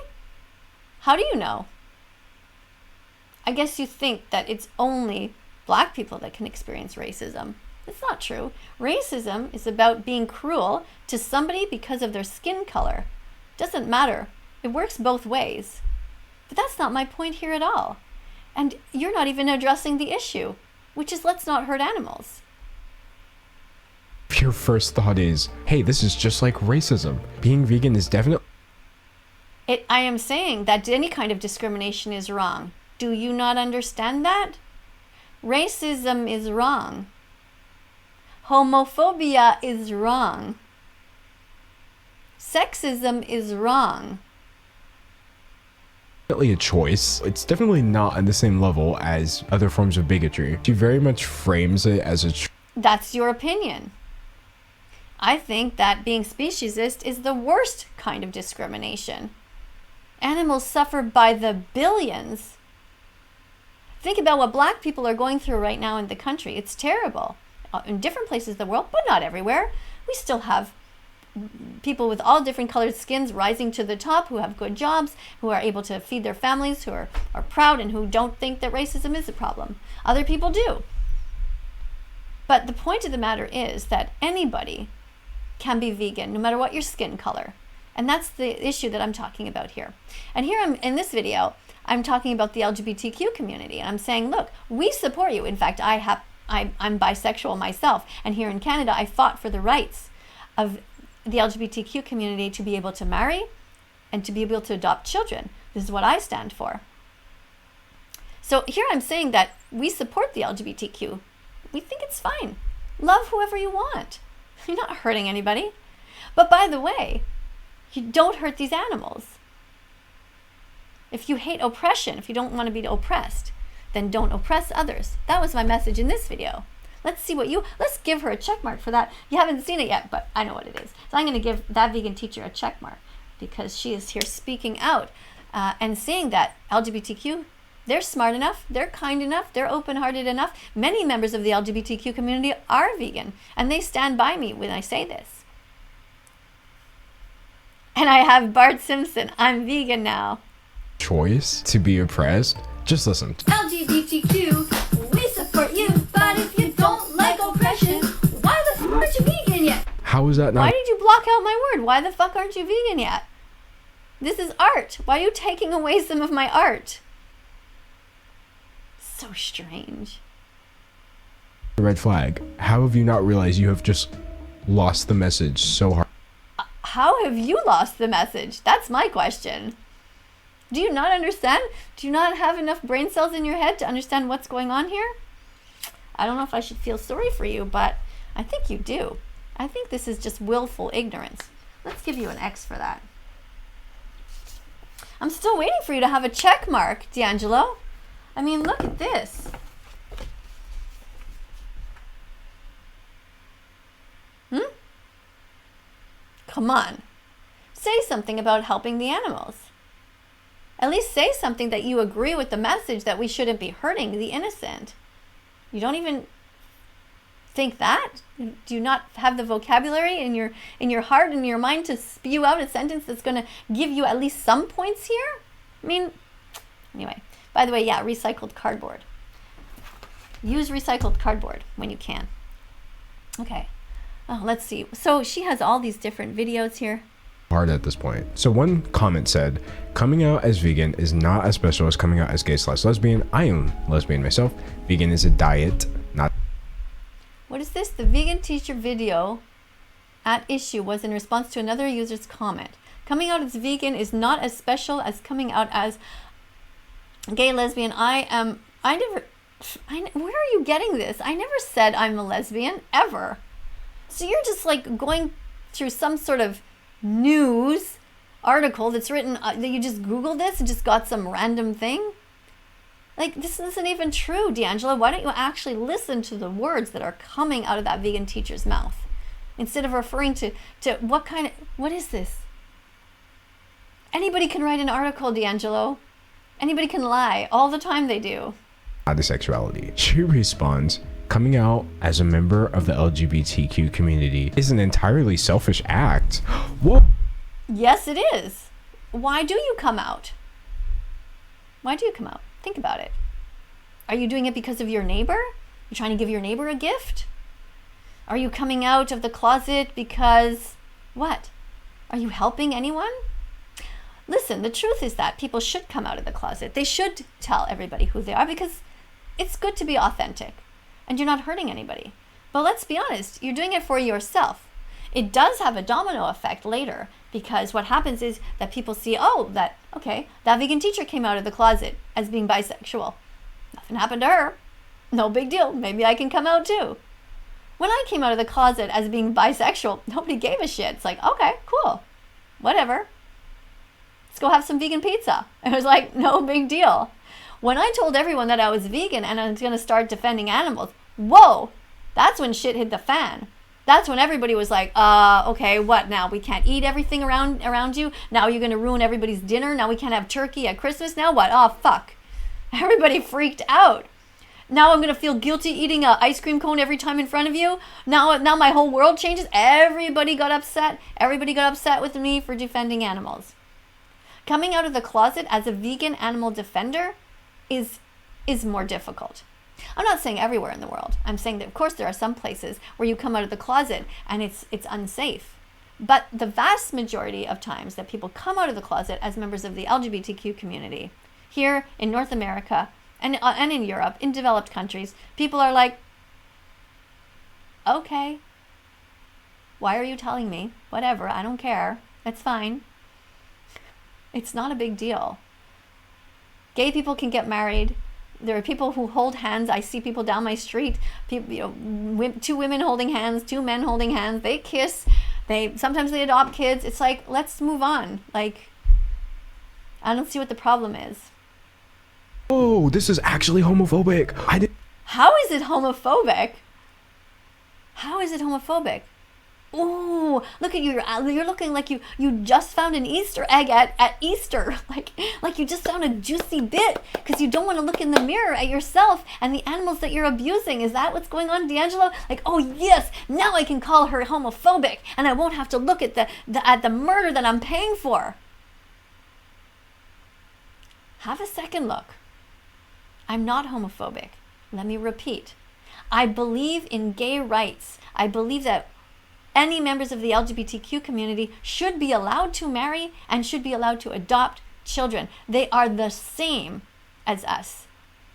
How do you know? I guess you think that it's only black people that can experience racism. It's not true. Racism is about being cruel to somebody because of their skin color. Doesn't matter. It works both ways. But that's not my point here at all. And you're not even addressing the issue, which is let's not hurt animals. Your first thought is, hey, this is just like racism. Being vegan is definitely... I am saying that any kind of discrimination is wrong. Do you not understand that? Racism is wrong. Homophobia is wrong. Sexism is wrong. A choice. It's definitely not on the same level as other forms of bigotry. She very much frames it as a... That's your opinion. I think that being speciesist is the worst kind of discrimination. Animals suffer by the billions. Think about what black people are going through right now in the country. It's terrible. In different places of the world, but not everywhere. We still have people with all different colored skins rising to the top, who have good jobs, who are able to feed their families, who are proud, and who don't think that racism is a problem. Other people do. But the point of the matter is that anybody can be vegan, no matter what your skin color. And that's the issue that I'm talking about here. And here in this video, I'm talking about the LGBTQ community. And I'm saying, look, we support you. In fact, I'm bisexual myself. And here in Canada, I fought for the rights of the LGBTQ community to be able to marry and to be able to adopt children. This is what I stand for. So here I'm saying that we support the LGBTQ. We think it's fine. Love whoever you want. You're not hurting anybody. But by the way, you don't hurt these animals. If you hate oppression, if you don't want to be oppressed, then don't oppress others. That was my message in this video. Let's give her a check mark for that. You haven't seen it yet, but I know what it is. So I'm going to give that vegan teacher a check mark because she is here speaking out and saying that LGBTQ, they're smart enough, they're kind enough, they're open-hearted enough. Many members of the LGBTQ community are vegan, and they stand by me when I say this. And I have Bart Simpson. I'm vegan now. Choice to be oppressed. Just listen. LGBTQ, we support you, but if you don't like oppression, why the f aren't you vegan yet? How is that not? Why did you block out my word? Why the fuck aren't you vegan yet? This is art. Why are you taking away some of my art? So strange. Red flag. How have you not realized you have just lost the message so hard? How have you lost the message? That's my question. Do you not understand? Do you not have enough brain cells in your head to understand what's going on here? I don't know if I should feel sorry for you, but I think you do. I think this is just willful ignorance. Let's give you an X for that. I'm still waiting for you to have a check mark, D'Angelo. I mean, look at this. Come on. Say something about helping the animals. At least say something that you agree with the message that we shouldn't be hurting the innocent. You don't even think that? Do you not have the vocabulary in your heart and your mind to spew out a sentence that's going to give you at least some points here? I mean, anyway. By the way, yeah, recycled cardboard. Use recycled cardboard when you can. Okay. Oh, let's see. So she has all these different videos here. hard at this point. So one comment said, coming out as vegan is not as special as coming out as gay/lesbian. I am lesbian myself. Vegan is a diet, not. What is this? The vegan teacher video at issue was in response to another user's comment. Coming out as vegan is not as special as coming out as gay, lesbian. Where are you getting this? I never said I'm a lesbian, ever. So you're just like going through some sort of news article that's written, that you just Googled this and just got some random thing? Like, this isn't even true, D'Angelo. Why don't you actually listen to the words that are coming out of that vegan teacher's mouth? Instead of referring to what is this? Anybody can write an article, D'Angelo. Anybody can lie. All the time they do. Sexuality. She responds, coming out as a member of the LGBTQ community is an entirely selfish act. Whoa. Yes, it is. Why do you come out? Why do you come out? Think about it. Are you doing it because of your neighbor? You're trying to give your neighbor a gift? Are you coming out of the closet because what? Are you helping anyone? Listen, the truth is that people should come out of the closet. They should tell everybody who they are because it's good to be authentic and you're not hurting anybody. But let's be honest, you're doing it for yourself. It does have a domino effect later because what happens is that people see, that vegan teacher came out of the closet as being bisexual. Nothing happened to her. No big deal. Maybe I can come out too. When I came out of the closet as being bisexual, nobody gave a shit. It's like, okay, cool, whatever. Let's go have some vegan pizza. It was like, no big deal. When I told everyone that I was vegan and I was going to start defending animals, whoa, that's when shit hit the fan. That's when everybody was like, okay, what now? We can't eat everything around you? Now you're going to ruin everybody's dinner? Now we can't have turkey at Christmas? Now what? Oh, fuck. Everybody freaked out. Now I'm going to feel guilty eating an ice cream cone every time in front of you? Now my whole world changes? Everybody got upset. Everybody got upset with me for defending animals. Coming out of the closet as a vegan animal defender is more difficult. I'm not saying everywhere in the world. I'm saying that, of course, there are some places where you come out of the closet and it's unsafe. But the vast majority of times that people come out of the closet as members of the LGBTQ community, here in North America and in Europe, in developed countries, people are like, okay, why are you telling me? Whatever, I don't care. That's fine. It's not a big deal. Gay people can get married. There are people who hold hands. I see people down my street, two women holding hands, two men holding hands. They kiss. Sometimes they adopt kids. It's like, let's move on. Like, I don't see what the problem is. Oh, this is actually homophobic. How is it homophobic? How is it homophobic? Ooh, look at you. You're looking like you just found an Easter egg at Easter. Like you just found a juicy bit because you don't want to look in the mirror at yourself and the animals that you're abusing. Is that what's going on, D'Angelo? Like, oh yes, now I can call her homophobic and I won't have to look at the murder that I'm paying for. Have a second look. I'm not homophobic. Let me repeat. I believe in gay rights. I believe that any members of the LGBTQ community should be allowed to marry and should be allowed to adopt children. They are the same as us.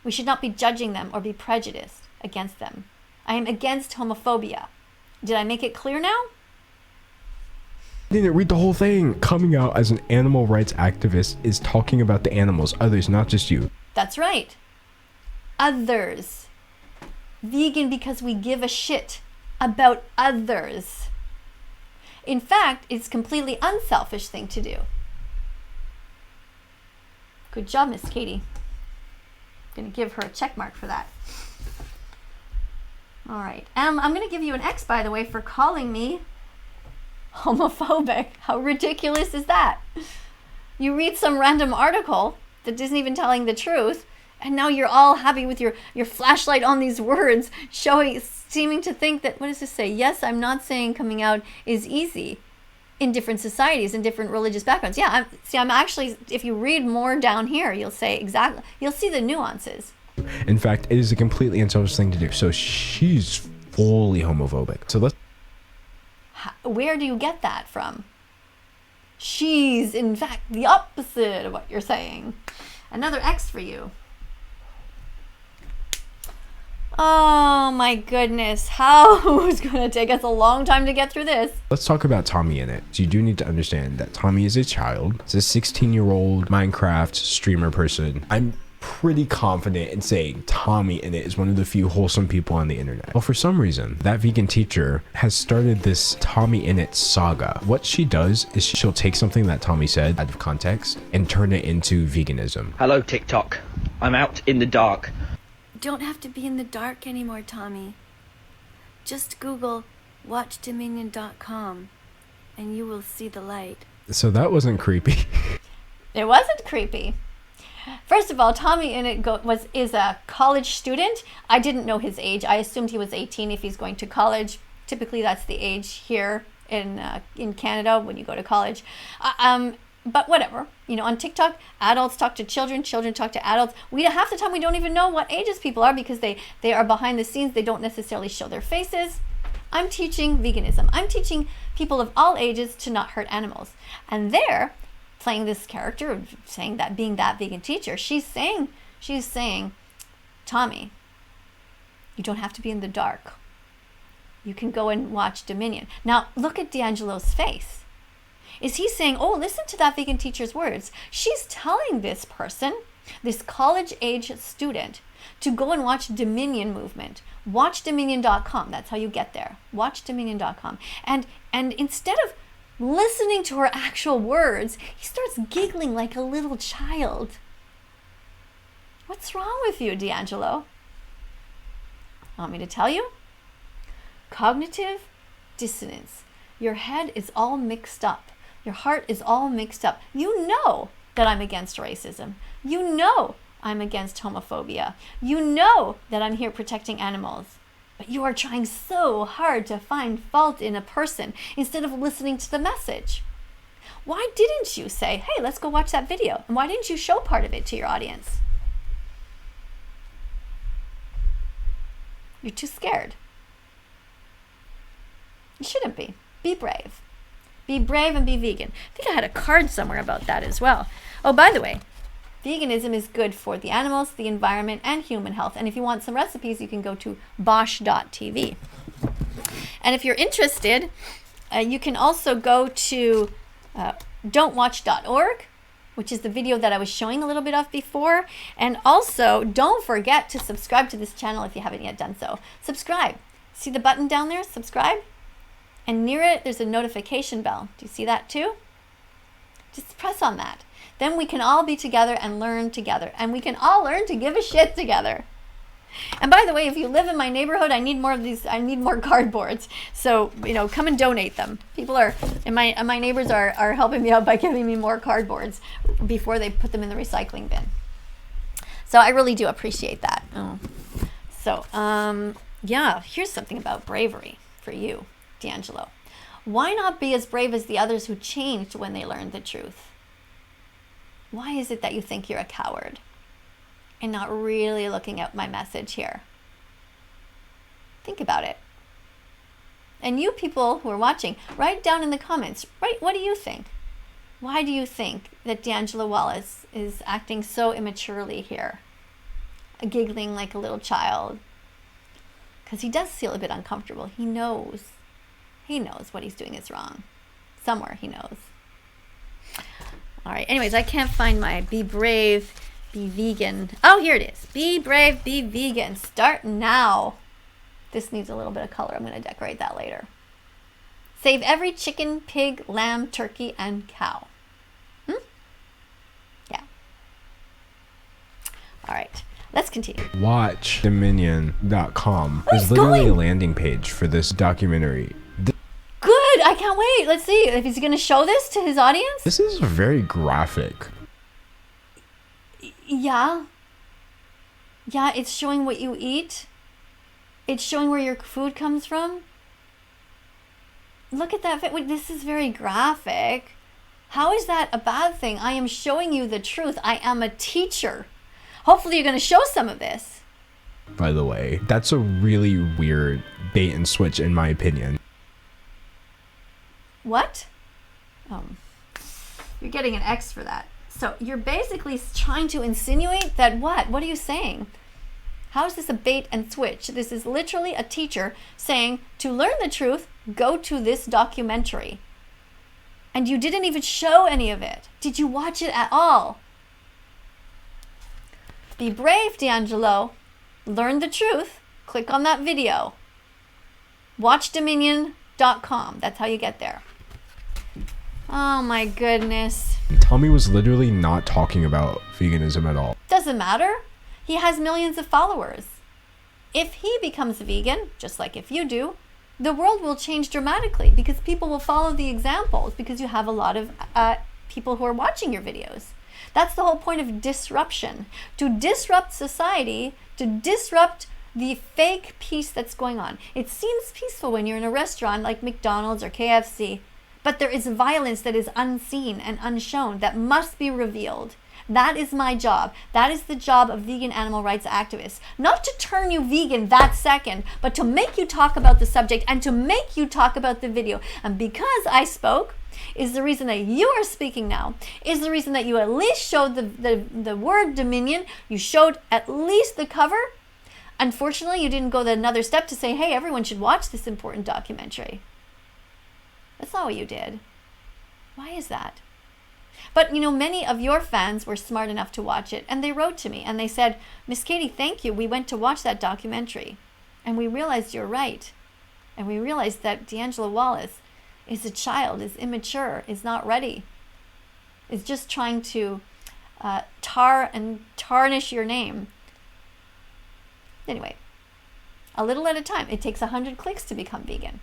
We should not be judging them or be prejudiced against them. I am against homophobia. Did I make it clear now? I didn't read the whole thing. Coming out as an animal rights activist is talking about the animals, others, not just you. That's right. Others. Vegan because we give a shit about others. In fact, it's a completely unselfish thing to do. Good job, Miss KADIE. I'm going to give her a check mark for that. All right. I'm going to give you an X, by the way, for calling me homophobic. How ridiculous is that? You read some random article that isn't even telling the truth, and now you're all happy with your flashlight on these words, seeming to think that, what does this say? Yes, I'm not saying coming out is easy in different societies, in different religious backgrounds. Yeah, I'm actually, if you read more down here, you'll see the nuances. In fact, it is a completely unselfish thing to do. So she's fully homophobic. So let's... Where do you get that from? She's, in fact, the opposite of what you're saying. Another X for you. Oh my goodness. How it's going to take us a long time to get through this. Let's talk about Tommy in it. So you do need to understand that Tommy is a child. It's a 16-year-old Minecraft streamer person. I'm pretty confident in saying Tommy in it is one of the few wholesome people on the internet. Well, for some reason, that vegan teacher has started this Tommy in it saga. What she does is she'll take something that Tommy said out of context and turn it into veganism. Hello, TikTok. I'm out in the dark. Don't have to be in the dark anymore, Tommy. Just Google watchdominion.com and you will see the light. So that wasn't creepy. It wasn't creepy. First of all, Tommy in it is a college student. I didn't know his age. I assumed he was 18 if he's going to college. Typically, that's the age here in Canada when you go to college. But whatever. You know, on TikTok, adults talk to children, children talk to adults. Half the time we don't even know what ages people are because they are behind the scenes. They don't necessarily show their faces. I'm teaching veganism. I'm teaching people of all ages to not hurt animals. And they're playing this character, saying that, being that vegan teacher, she's saying, Tommy, you don't have to be in the dark. You can go and watch Dominion. Now, look at D'Angelo's face. Is he saying, oh, listen to that vegan teacher's words? She's telling this person, this college-age student, to go and watch Dominion movement. Watchdominion.com. That's how you get there. Watchdominion.com. And instead of listening to her actual words, he starts giggling like a little child. What's wrong with you, D'Angelo? Want me to tell you? Cognitive dissonance. Your head is all mixed up. Your heart is all mixed up. You know that I'm against racism. You know I'm against homophobia. You know that I'm here protecting animals. But you are trying so hard to find fault in a person instead of listening to the message. Why didn't you say, hey, let's go watch that video? And why didn't you show part of it to your audience? You're too scared. You shouldn't be. Be brave. Be brave and be vegan. I think I had a card somewhere about that as well. Oh, by the way, veganism is good for the animals, the environment, and human health. And if you want some recipes, you can go to bosch.tv. And if you're interested, you can also go to don'twatch.org, which is the video that I was showing a little bit of before. And also, don't forget to subscribe to this channel if you haven't yet done so. Subscribe. See the button down there? Subscribe. And near it, there's a notification bell. Do you see that too? Just press on that. Then we can all be together and learn together. And we can all learn to give a shit together. And by the way, if you live in my neighborhood, I need more of these. I need more cardboards. So, you know, come and donate them. People are, and my neighbors are helping me out by giving me more cardboards before they put them in the recycling bin. So I really do appreciate that. Oh. So, yeah, here's something about bravery for you, D'Angelo. Why not be as brave as the others who changed when they learned the truth? Why is it that you think you're a coward and not really looking at my message here? Think about it. And you people who are watching, write down in the comments, right? What do you think? Why do you think that D'Angelo Wallace is acting so immaturely here? Giggling like a little child? Because he does feel a bit uncomfortable. He knows what he's doing is wrong. Somewhere he knows. All right, anyways, I can't find my be brave, be vegan. Oh, here it is. Be brave, be vegan. Start now. This needs a little bit of color. I'm going to decorate that later. Save every chicken, pig, lamb, turkey, and cow. Yeah. All right, let's continue. Watchdominion.com is literally a landing page for this documentary. Good, I can't wait. Let's see if he's going to show this to his audience. This is very graphic. Yeah, it's showing what you eat. It's showing where your food comes from. Look at that. This is very graphic. How is that a bad thing? I am showing you the truth. I am a teacher. Hopefully you're going to show some of this. By the way, that's a really weird bait and switch in my opinion. What? You're getting an X for that. So you're basically trying to insinuate that what? What are you saying? How is this a bait and switch? This is literally a teacher saying, to learn the truth, go to this documentary. And you didn't even show any of it. Did you watch it at all? Be brave, D'Angelo. Learn the truth. Click on that video. WatchDominion.com. That's how you get there. Oh my goodness. Tommy was literally not talking about veganism at all. Doesn't matter. He has millions of followers. If he becomes vegan, just like if you do, the world will change dramatically because people will follow the examples because you have a lot of people who are watching your videos. That's the whole point of disruption. To disrupt society, to disrupt the fake peace that's going on. It seems peaceful when you're in a restaurant like McDonald's or KFC, but there is violence that is unseen and unshown that must be revealed. That is my job. That is the job of vegan animal rights activists. Not to turn you vegan that second, but to make you talk about the subject and to make you talk about the video. And because I spoke, is the reason that you are speaking now, is the reason that you at least showed the word Dominion, you showed at least the cover. Unfortunately, you didn't go another step to say, hey, everyone should watch this important documentary. That's not what you did. Why is that? But, you know, many of your fans were smart enough to watch it, and they wrote to me, and they said, Miss KADIE, thank you. We went to watch that documentary, and we realized you're right. And we realized that D'Angelo Wallace is a child, is immature, is not ready, is just trying to tar and tarnish your name. Anyway, a little at a time. It takes 100 clicks to become vegan.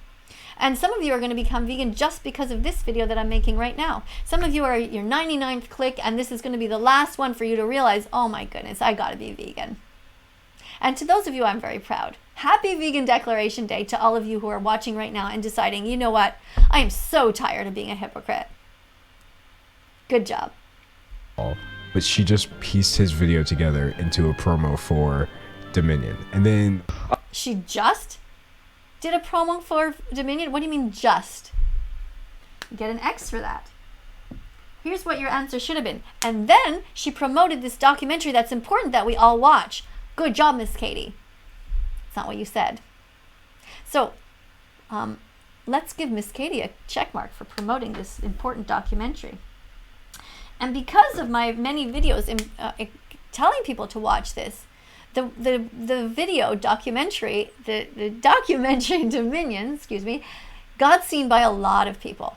And some of you are going to become vegan just because of this video that I'm making right now. Some of you are your 99th click, and this is going to be the last one for you to realize, oh my goodness, I got to be vegan. And to those of you, I'm very proud. Happy Vegan Declaration Day to all of you who are watching right now and deciding, you know what, I am so tired of being a hypocrite. Good job. But she just pieced his video together into a promo for Dominion. And then... She just did a promo for Dominion? What do you mean just? Get an X for that. Here's what your answer should have been. And then she promoted this documentary that's important that we all watch. Good job, Miss KADIE. It's not what you said. So, let's give Miss KADIE a check mark for promoting this important documentary. And because of my many videos telling people to watch this, the video documentary, the documentary Dominion, got seen by a lot of people.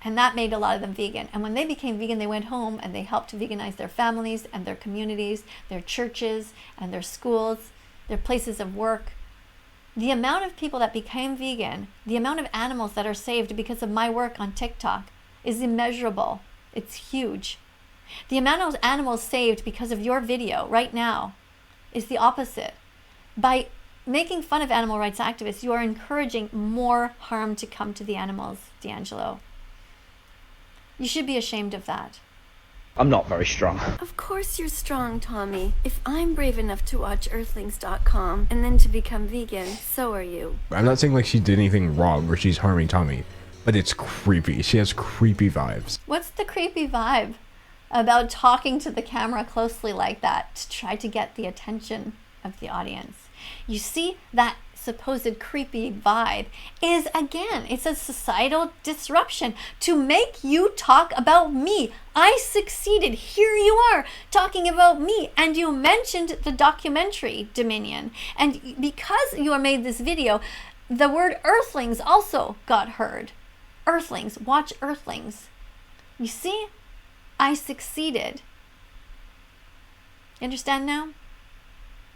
And that made a lot of them vegan. And when they became vegan, they went home and they helped to veganize their families and their communities, their churches and their schools, their places of work. The amount of people that became vegan, the amount of animals that are saved because of my work on TikTok is immeasurable. It's huge. The amount of animals saved because of your video right now is the opposite. By making fun of animal rights activists, you are encouraging more harm to come to the animals, D'Angelo. You should be ashamed of that. I'm not very strong. Of course you're strong, Tommy. If I'm brave enough to watch Earthlings.com and then to become vegan, so are you. I'm not saying like she did anything wrong or she's harming Tommy, but it's creepy. She has creepy vibes. What's the creepy vibe about talking to the camera closely like that to try to get the attention of the audience? You see, that supposed creepy vibe is, again, it's a societal disruption to make you talk about me. I succeeded. Here you are talking about me, and you mentioned the documentary Dominion, and because you made this video, the word Earthlings also got heard. Earthlings, watch Earthlings. You see, I succeeded. You understand now?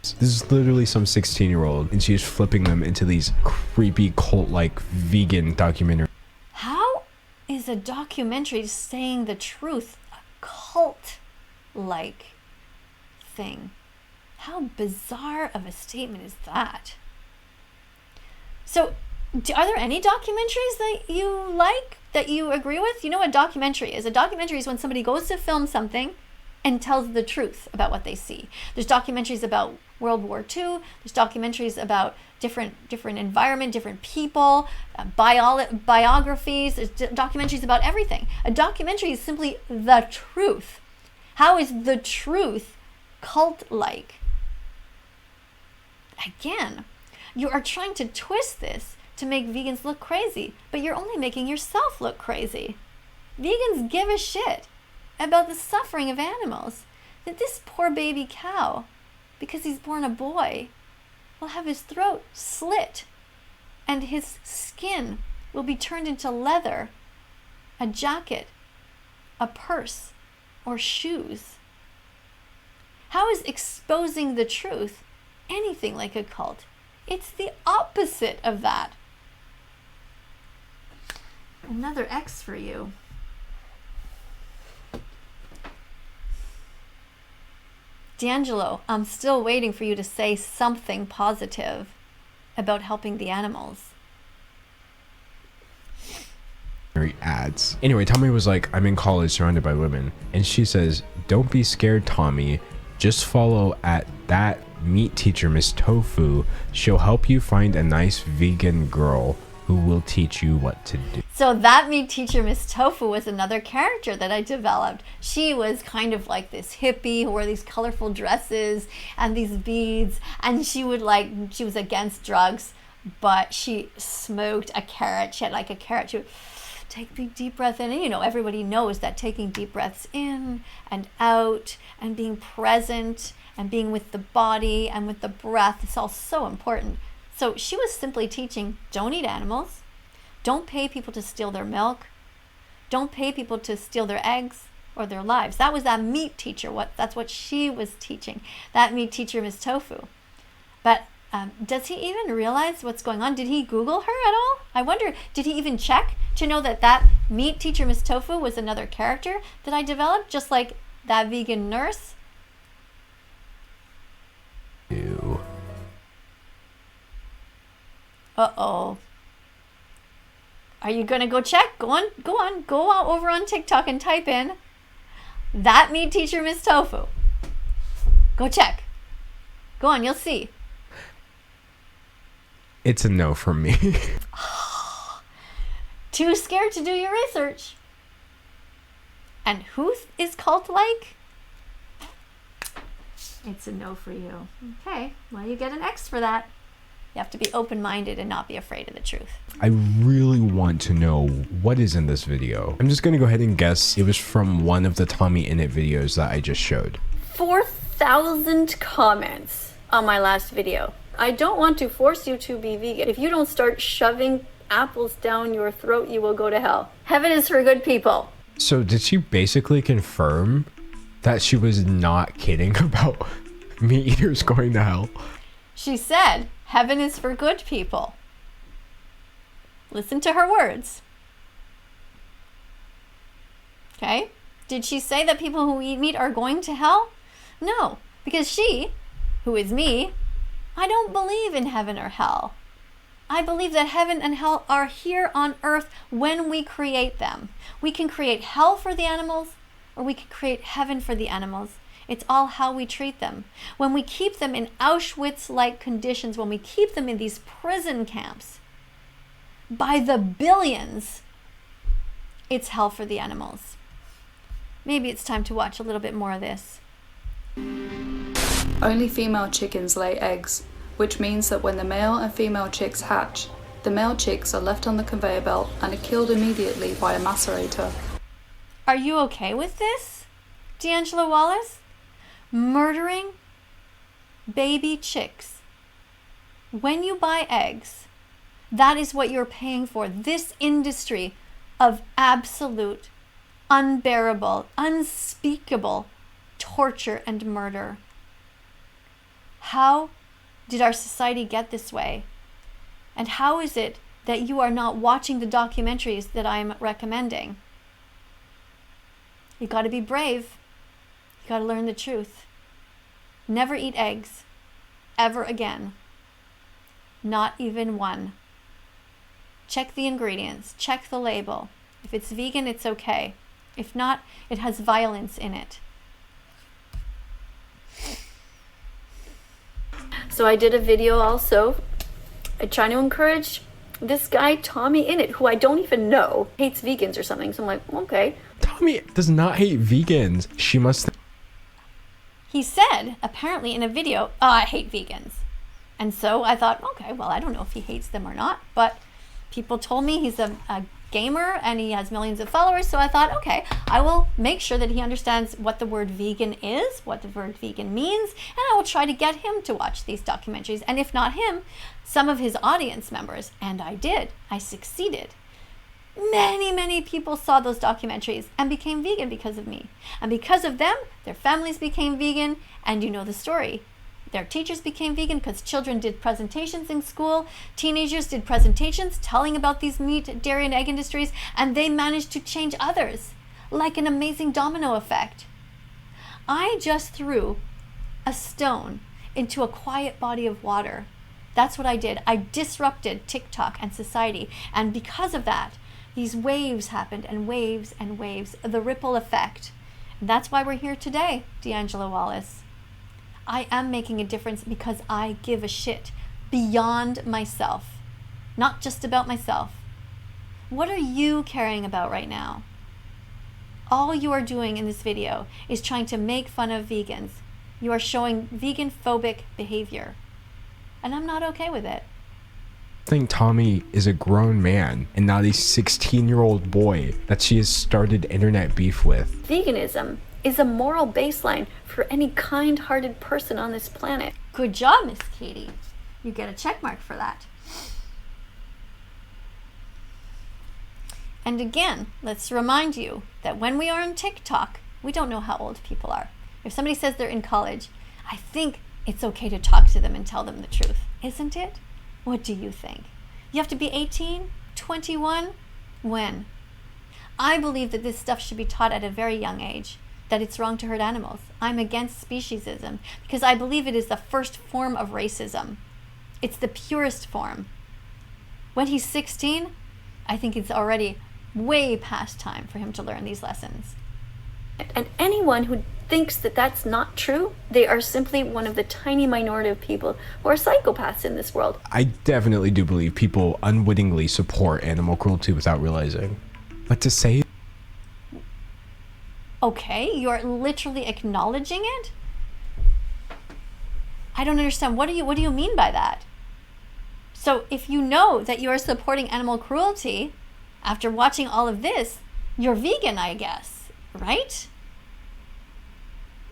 This is literally some 16-year-old, and she's flipping them into these creepy cult-like vegan documentaries. How is a documentary saying the truth a cult-like thing? How bizarre of a statement is that? So, are there any documentaries that you like, that you agree with? You know what a documentary is? A documentary is when somebody goes to film something and tells the truth about what they see. There's documentaries about World War II. There's documentaries about different environment, different people, biographies. There's documentaries about everything. A documentary is simply the truth. How is the truth cult-like? Again, you are trying to twist this to make vegans look crazy, but you're only making yourself look crazy. Vegans give a shit about the suffering of animals. That this poor baby cow, because he's born a boy, will have his throat slit and his skin will be turned into leather, a jacket, a purse, or shoes. How is exposing the truth anything like a cult? It's the opposite of that. Another X for you. D'Angelo, I'm still waiting for you to say something positive about helping the animals. Ads. Anyway, Tommy was like, I'm in college surrounded by women. And she says, don't be scared, Tommy. Just follow at that meat teacher, Miss Tofu. She'll help you find a nice vegan girl who will teach you what to do. So that meat teacher, Miss Tofu, was another character that I developed. She was kind of like this hippie who wore these colorful dresses and these beads, and she was against drugs, but she smoked a carrot. She had like a carrot. She would take big deep breath in, and you know, everybody knows that taking deep breaths in and out and being present and being with the body and with the breath, it's all so important. So she was simply teaching, don't eat animals, don't pay people to steal their milk, don't pay people to steal their eggs or their lives. That was that meat teacher. That's what she was teaching, that meat teacher, Miss Tofu. But does he even realize what's going on? Did he Google her at all? I wonder, did he even check to know that that meat teacher, Miss Tofu, was another character that I developed, just like that vegan nurse? Ew. Uh-oh. Are you gonna go check? Go out over on TikTok and type in that meat teacher, Miss Tofu. Go check. Go on, you'll see. It's a no from me. Too scared to do your research. And who is cult-like? It's a no for you. Okay, well, you get an X for that. You have to be open-minded and not be afraid of the truth. I really want to know what is in this video. I'm just going to go ahead and guess it was from one of the Tommy In It videos that I just showed. 4,000 comments on my last video. I don't want to force you to be vegan. If you don't start shoving apples down your throat, you will go to hell. Heaven is for good people. So did she basically confirm that she was not kidding about meat eaters going to hell? She said, heaven is for good people. Listen to her words. Okay? Did she say that people who eat meat are going to hell? No, because she, who is me, I don't believe in heaven or hell. I believe that heaven and hell are here on earth when we create them. We can create hell for the animals, or we can create heaven for the animals. It's all how we treat them. When we keep them in Auschwitz-like conditions, when we keep them in these prison camps, by the billions, it's hell for the animals. Maybe it's time to watch a little bit more of this. Only female chickens lay eggs, which means that when the male and female chicks hatch, the male chicks are left on the conveyor belt and are killed immediately by a macerator. Are you okay with this, D'Angelo Wallace? Murdering baby chicks. When you buy eggs, that is what you're paying for. This industry of absolute, unbearable, unspeakable torture and murder. How did our society get this way? And how is it that you are not watching the documentaries that I'm recommending? You got to be brave. You got to learn the truth. Never eat eggs. Ever again. Not even one. Check the ingredients. Check the label. If it's vegan, it's okay. If not, it has violence in it. so I did a video also. I try to encourage this guy, Tommy Innit, who I don't even know, hates vegans or something. So I'm like, okay. Tommy does not hate vegans. She must. He said, apparently in a video, oh, I hate vegans. And so I thought, okay, well, I don't know if he hates them or not, but people told me he's a gamer and he has millions of followers. So I thought, okay, I will make sure that he understands what the word vegan is, what the word vegan means, and I will try to get him to watch these documentaries. And if not him, some of his audience members. And I did. I succeeded. Many people saw those documentaries and became vegan because of me. And because of them, their families became vegan, and you know the story. Their teachers became vegan because children did presentations in school. Teenagers did presentations telling about these meat, dairy, and egg industries, and they managed to change others, like an amazing domino effect. I just threw a stone into a quiet body of water. That's what I did. I disrupted TikTok and society, and because of that, these waves happened, and waves, the ripple effect. And that's why we're here today, D'Angelo Wallace. I am making a difference because I give a shit beyond myself, not just about myself. What are you caring about right now? All you are doing in this video is trying to make fun of vegans. You are showing vegan-phobic behavior, and I'm not okay with it. I think Tommy is a grown man and not a 16-year-old boy that she has started internet beef with. Veganism is a moral baseline for any kind-hearted person on this planet. Good job, Miss KADIE. You get a check mark for that. And again, let's remind you that when we are on TikTok, we don't know how old people are. If somebody says they're in college, I think it's okay to talk to them and tell them the truth, isn't it? What do you think? You have to be 18, 21? When? I believe that this stuff should be taught at a very young age, that it's wrong to hurt animals. I'm against speciesism because I believe it is the first form of racism. It's the purest form. When he's 16, I think it's already way past time for him to learn these lessons. And anyone who thinks that that's not true, they are simply one of the tiny minority of people who are psychopaths in this world. I definitely do believe people unwittingly support animal cruelty without realizing. But to say... Okay, you're literally acknowledging it? I don't understand. What do you mean by that? So if you know that you are supporting animal cruelty after watching all of this, you're vegan, I guess, right?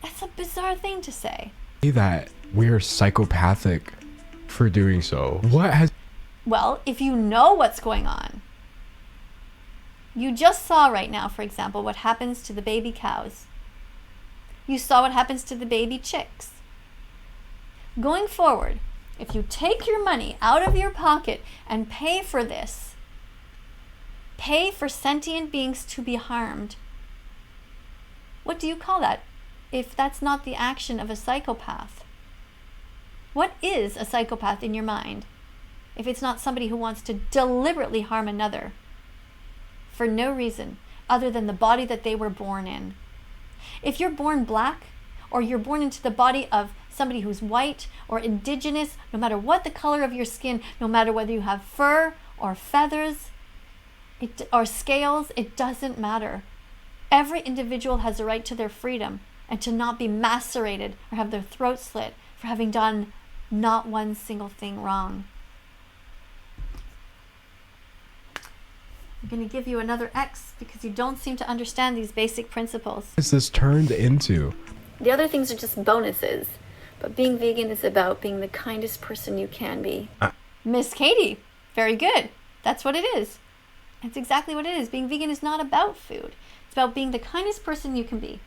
That's a bizarre thing to say. That we're psychopathic for doing so. What has... Well, if you know what's going on. You just saw right now, for example, what happens to the baby cows. You saw what happens to the baby chicks. Going forward, if you take your money out of your pocket and pay for this, pay for sentient beings to be harmed, what do you call that if that's not the action of a psychopath? What is a psychopath in your mind if it's not somebody who wants to deliberately harm another for no reason other than the body that they were born in? If you're born black, or you're born into the body of somebody who's white or indigenous, no matter what the color of your skin, no matter whether you have fur or feathers or scales, it doesn't matter. Every individual has a right to their freedom and to not be macerated or have their throat slit for having done not one single thing wrong. I'm going to give you another X because you don't seem to understand these basic principles. What is this turned into? The other things are just bonuses. But being vegan is about being the kindest person you can be. Miss KADIE, very good. That's what it is. That's exactly what it is. Being vegan is not about food. It's about being the kindest person you can be.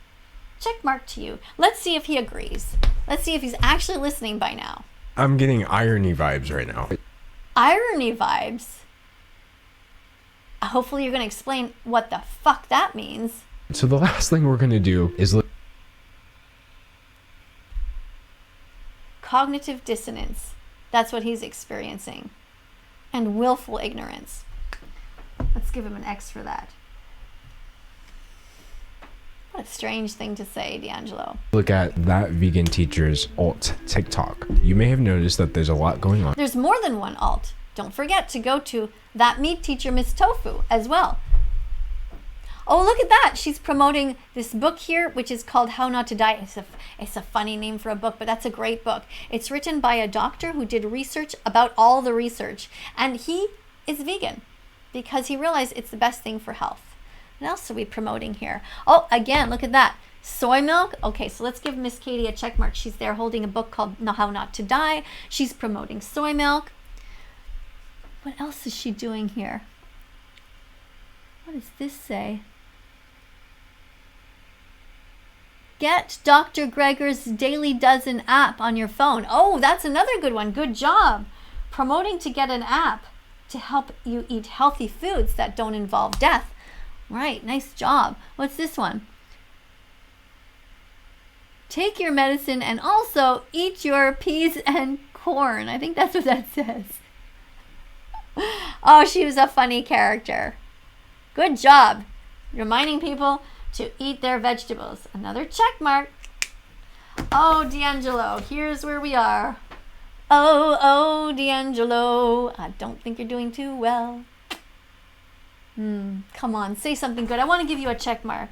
Check mark to you. Let's see if he agrees. Let's see if he's actually listening by now. I'm getting irony vibes right now. Irony vibes? Hopefully you're going to explain what the fuck that means. So the last thing we're going to do is... Cognitive dissonance. That's what he's experiencing. And willful ignorance. Let's give him an X for that. What What a strange thing to say, D'Angelo. Look at That Vegan Teacher's alt TikTok. You may have noticed that there's a lot going on. There's more than one alt. Don't forget to go to That Meat Teacher Miss Tofu as well. Oh, look at that. She's promoting this book here, which is called How Not to Die. It's a funny name for a book, but that's a great book. It's written by a doctor who did research about all the research. And he is vegan because he realized it's the best thing for health. What else are we promoting here? Oh, again, look at that. Soy milk. Okay, so let's give Miss KADIE a check mark. She's there holding a book called How Not to Die. She's promoting soy milk. What else is she doing here? What does this say? Get Dr. Gregor's Daily Dozen app on your phone. Oh, that's another good one. Good job. Promoting to get an app to help you eat healthy foods that don't involve death. Right, nice job. What's this one? Take your medicine and also eat your peas and corn. I think that's what that says. Oh, she was a funny character. Good job. Reminding people to eat their vegetables. Another check mark. Oh, D'Angelo, here's where we are. Oh, D'Angelo, I don't think you're doing too well. Come on, say something good. I want to give you a check mark.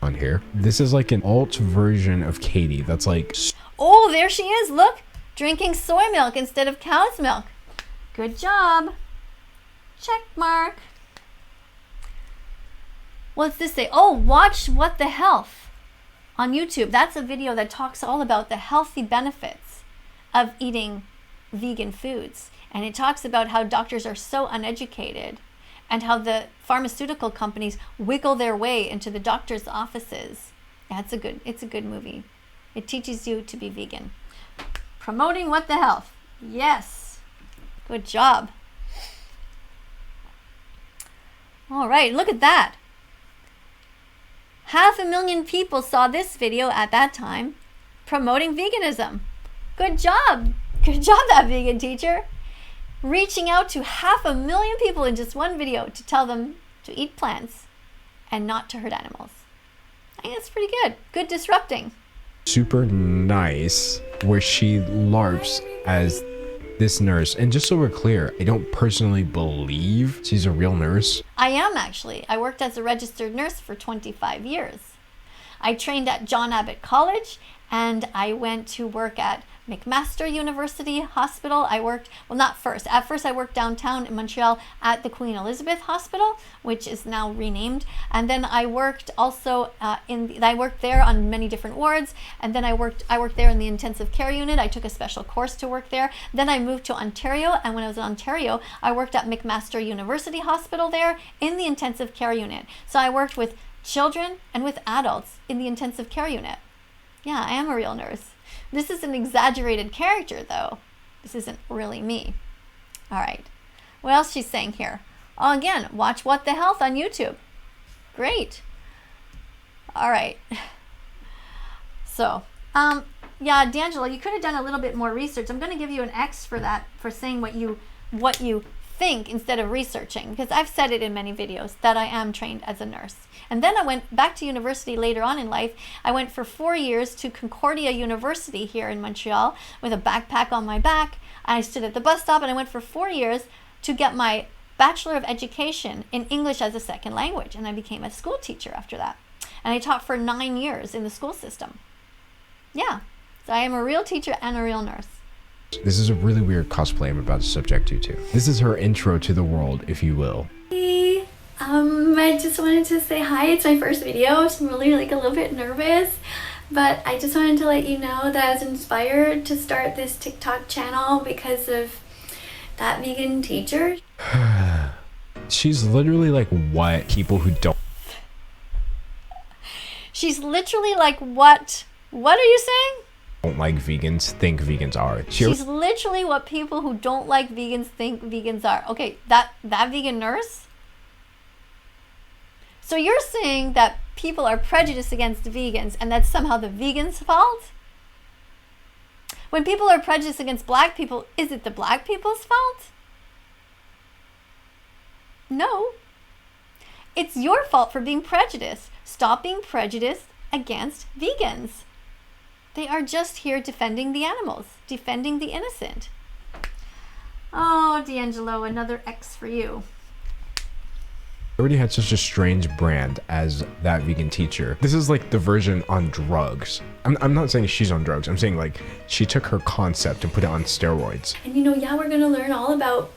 On here. This is like an alt version of KADIE that's like... Oh, there she is. Look, drinking soy milk instead of cow's milk. Good job. Check mark. What's this say? Oh, watch What the Health on YouTube. That's a video that talks all about the healthy benefits of eating vegan foods. And it talks about how doctors are so uneducated and how the pharmaceutical companies wiggle their way into the doctor's offices. Yeah, it's a good movie. It teaches you to be vegan. Promoting What the Health. Yes. Good job. All right, look at that. 500,000 people saw this video at that time promoting veganism. Good job. Good job, That Vegan Teacher. Reaching out to 500,000 people in just one video to tell them to eat plants and not to hurt animals. I think that's pretty good. Good disrupting. Super nice, where she LARPs as this nurse. And just so we're clear, I don't personally believe she's a real nurse. I am actually. I worked as a registered nurse for 25 years. I trained at John Abbott College and I went to work at McMaster University Hospital. I worked, well, not first. At first I worked downtown in Montreal at the Queen Elizabeth Hospital, which is now renamed. And then I worked also I worked there on many different wards. And then I worked there in the intensive care unit. I took a special course to work there. Then I moved to Ontario. And when I was in Ontario, I worked at McMaster University Hospital there in the intensive care unit. So I worked with children and with adults in the intensive care unit. Yeah, I am a real nurse. This is an exaggerated character, though. This isn't really me. All right. What else she's saying here? Oh, again, watch What the Health on YouTube. Great. All right. So, yeah, D'Angelo, you could have done a little bit more research. I'm going to give you an X for that, for saying what you think instead of researching, because I've said it in many videos that I am trained as a nurse. And then I went back to university later on in life. I went for 4 years to Concordia University here in Montreal with a backpack on my back. I stood at the bus stop and I went for 4 years to get my Bachelor of Education in English as a second language. And I became a school teacher after that. And I taught for 9 years in the school system. Yeah, so I am a real teacher and a real nurse. This is a really weird cosplay I'm about to subject you to. This is her intro to the world, if you will. Hey, I just wanted to say hi. It's my first video, so I'm really a little bit nervous. But I just wanted to let you know that I was inspired to start this TikTok channel because of That Vegan Teacher. She's literally like what people who don't... She's literally like what? What are you saying? Don't like vegans think vegans are. She's literally what people who don't like vegans think vegans are. Okay, that vegan nurse? So you're saying that people are prejudiced against vegans and that's somehow the vegans' fault? When people are prejudiced against black people, is it the black people's fault? No. It's your fault for being prejudiced. Stop being prejudiced against vegans. They are just here defending the animals, defending the innocent. Oh, D'Angelo, another X for you. Already had such a strange brand as That Vegan Teacher. This is like the version on drugs. I'm not saying she's on drugs. I'm saying like she took her concept and put it on steroids. And yeah, we're gonna learn all about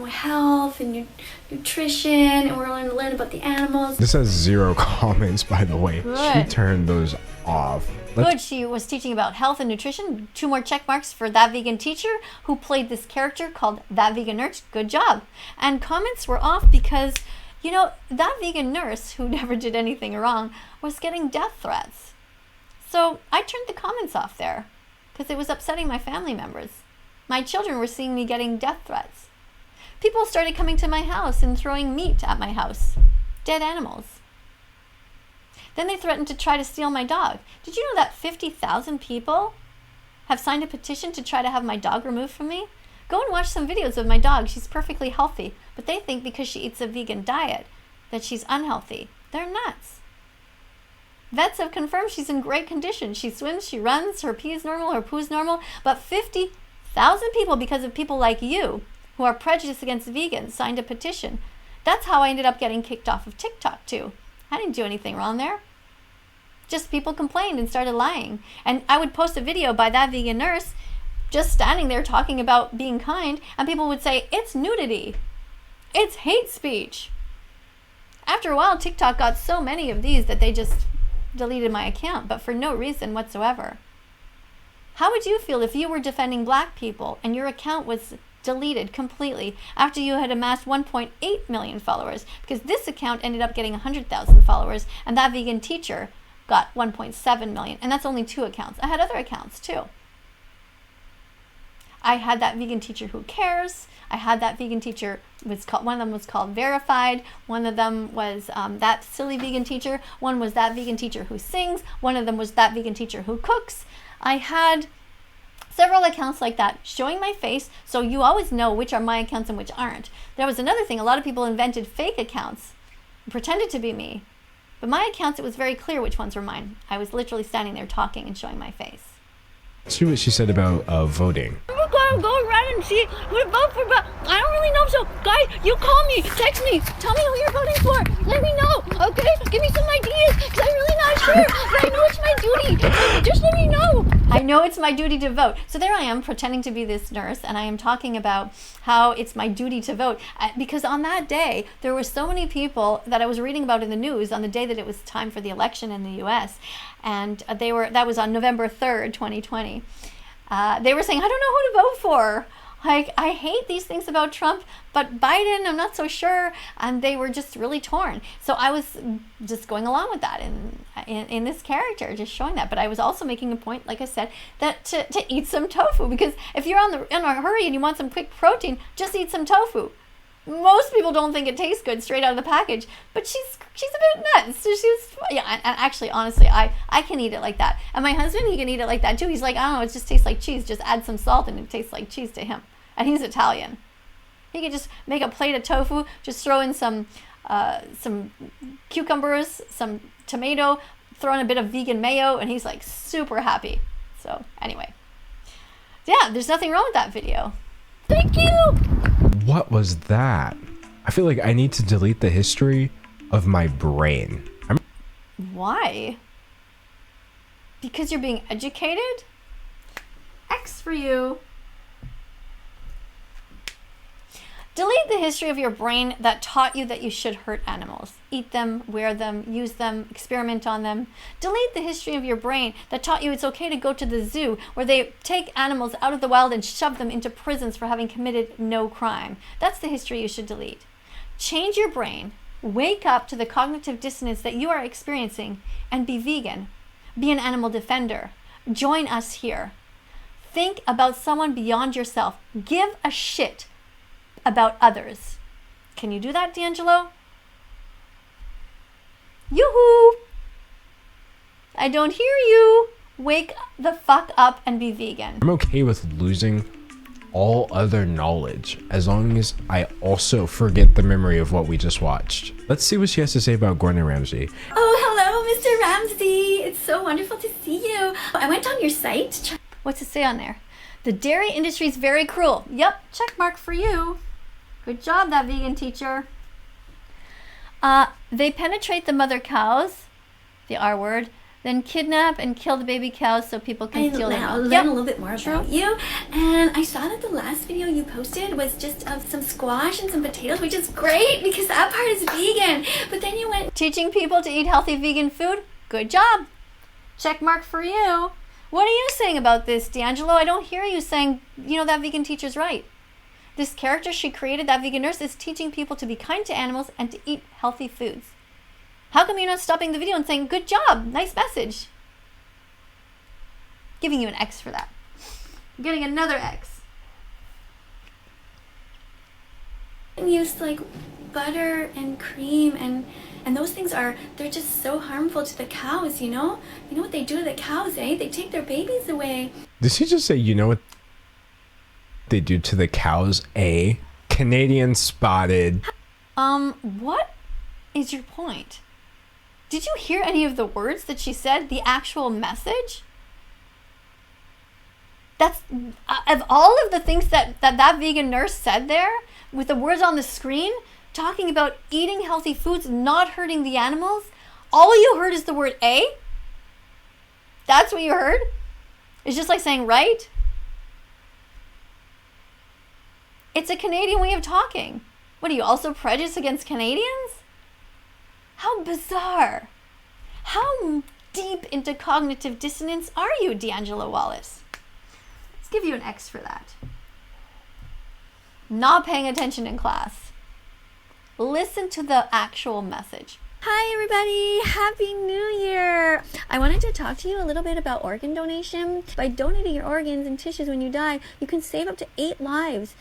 health and nutrition, and we're going to learn about the animals. This has 0 comments, by the way. Good. She turned those off. Good, she was teaching about health and nutrition. 2 more check marks for That Vegan Teacher, who played this character called That Vegan Nurse. Good job. And comments were off because, that vegan nurse, who never did anything wrong, was getting death threats. So I turned the comments off there because it was upsetting my family members. My children were seeing me getting death threats. People started coming to my house and throwing meat at my house. Dead animals. Then they threatened to try to steal my dog. Did you know that 50,000 people have signed a petition to try to have my dog removed from me? Go and watch some videos of my dog. She's perfectly healthy, but they think because she eats a vegan diet that she's unhealthy. They're nuts. Vets have confirmed she's in great condition. She swims, she runs, her pee is normal, her poo's normal, but 50,000 people, because of people like you, who are prejudiced against vegans, signed a petition. That's how I ended up getting kicked off of TikTok too. I didn't do anything wrong there. Just people complained and started lying. And I would post a video by That Vegan Nurse just standing there talking about being kind, and people would say, it's nudity. It's hate speech. After a while, TikTok got so many of these that they just deleted my account, but for no reason whatsoever. How would you feel if you were defending black people and your account was deleted completely after you had amassed 1.8 million followers? Because this account ended up getting 100,000 followers, and That Vegan Teacher got 1.7 million, and that's only 2 accounts. I had other accounts too. I had That Vegan Teacher Who Cares. I had That Vegan Teacher, one of them was called Verified. One of them was That Silly Vegan Teacher. One was That Vegan Teacher Who Sings. One of them was That Vegan Teacher Who Cooks. I had several accounts like that showing my face, so you always know which are my accounts and which aren't. There was another thing, a lot of people invented fake accounts and pretended to be me. But my accounts, it was very clear which ones were mine. I was literally standing there talking and showing my face. See what she said about voting. We're gonna go around and see who to vote for, but I don't really know. So, guys, you call me, text me, tell me who you're voting for. Let me know, okay? Give me some ideas, because I'm really not sure. But I know it's my duty. Just let me know. I know it's my duty to vote. So there I am pretending to be this nurse, and I am talking about how it's my duty to vote. Because on that day, there were so many people that I was reading about in the news on the day that it was time for the election in the US. And that was on November 3rd, 2020. They were saying, I don't know who to vote for. Like, I hate these things about Trump, but Biden, I'm not so sure. And they were just really torn. So I was just going along with that in this character, just showing that. But I was also making a point, like I said, that to eat some tofu. Because if you're in a hurry and you want some quick protein, just eat some tofu. Most people don't think it tastes good straight out of the package, but she's a bit nuts. So and actually, honestly, I can eat it like that. And my husband, he can eat it like that too. He's like, I don't know, it just tastes like cheese. Just add some salt and it tastes like cheese to him. And he's Italian. He could just make a plate of tofu, just throw in some cucumbers, some tomato, throw in a bit of vegan mayo, and he's like super happy. So anyway, yeah, there's nothing wrong with that video. Thank you. What was that? I feel like I need to delete the history of my brain. Why? Because you're being educated? X for you. Delete the history of your brain that taught you that you should hurt animals. Eat them, wear them, use them, experiment on them. Delete the history of your brain that taught you it's okay to go to the zoo where they take animals out of the wild and shove them into prisons for having committed no crime. That's the history you should delete. Change your brain, wake up to the cognitive dissonance that you are experiencing, and be vegan. Be an animal defender. Join us here. Think about someone beyond yourself. Give a shit about others. Can you do that, D'Angelo? Yoo-hoo! I don't hear you. Wake the fuck up and be vegan. I'm okay with losing all other knowledge as long as I also forget the memory of what we just watched. Let's see what she has to say about Gordon Ramsay. Oh, hello, Mr. Ramsay. It's so wonderful to see you. I went on your site. What's it say on there? The dairy industry is very cruel. Yep, check mark for you. Good job, that vegan teacher. They penetrate the mother cows, the R word, then kidnap and kill the baby cows so people can steal them. I'll learn a little bit more about you. And I saw that the last video you posted was just of some squash and some potatoes, which is great because that part is vegan. But then you went Teaching people to eat healthy vegan food. Good job. Check mark for you. What are you saying about this, D'Angelo? I don't hear you saying, that vegan teacher's right. This character she created, that vegan nurse, is teaching people to be kind to animals and to eat healthy foods. How come you're not stopping the video and saying, good job, nice message? Giving you an X for that. I'm getting another X. used like butter and cream and those things they're just so harmful to the cows, You know what they do to the cows, eh? They take their babies away. Did she just say, you know what they do to the cows, eh? Canadian spotted. What is your point? Did you hear any of the words that she said? The actual message? That's, of all of the things that vegan nurse said there, with the words on the screen, talking about eating healthy foods, not hurting the animals, all you heard is the word A? That's what you heard? It's just like saying right? It's a Canadian way of talking. What, are you also prejudiced against Canadians? How bizarre. How deep into cognitive dissonance are you, D'Angelo Wallace? Let's give you an X for that. Not paying attention in class. Listen to the actual message. Hi everybody, Happy New Year! I wanted to talk to you a little bit about organ donation. By donating your organs and tissues when you die, you can save up to 8 lives.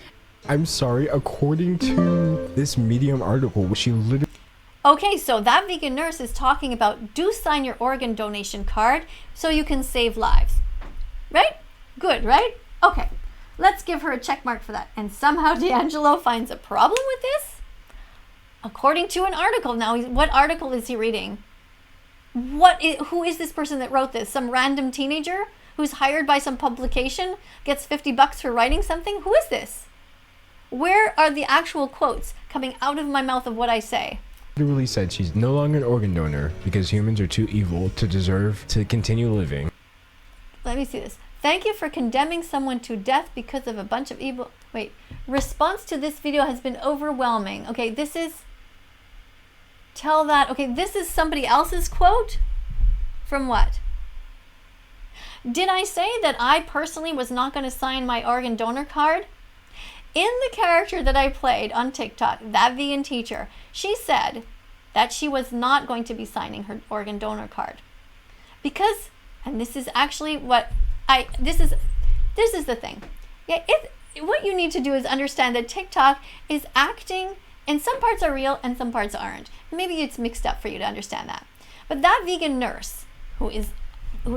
I'm sorry, according to this Medium article, she literally... Okay, so that vegan nurse is talking about do sign your organ donation card so you can save lives. Right? Good, right? Okay, let's give her a check mark for that. And somehow D'Angelo finds a problem with this? According to an article. Now, what article is he reading? Who is this person that wrote this? Some random teenager who's hired by some publication, gets $50 for writing something? Who is this? Where are the actual quotes coming out of my mouth of what I say? literally said she's no longer an organ donor because humans are too evil to deserve to continue living. Let me see this. Thank you for condemning someone to death because of a bunch of evil... Wait. Response to this video has been overwhelming. Okay, this is... Tell that... Okay, this is somebody else's quote? From what? Did I say that I personally was not going to sign my organ donor card? In the character that I played on TikTok, that vegan teacher, she said that she was not going to be signing her organ donor card. Because, and this is actually what this is the thing. Yeah, what you need to do is understand that TikTok is acting, and some parts are real and some parts aren't. Maybe it's mixed up for you to understand that. But that vegan nurse, who is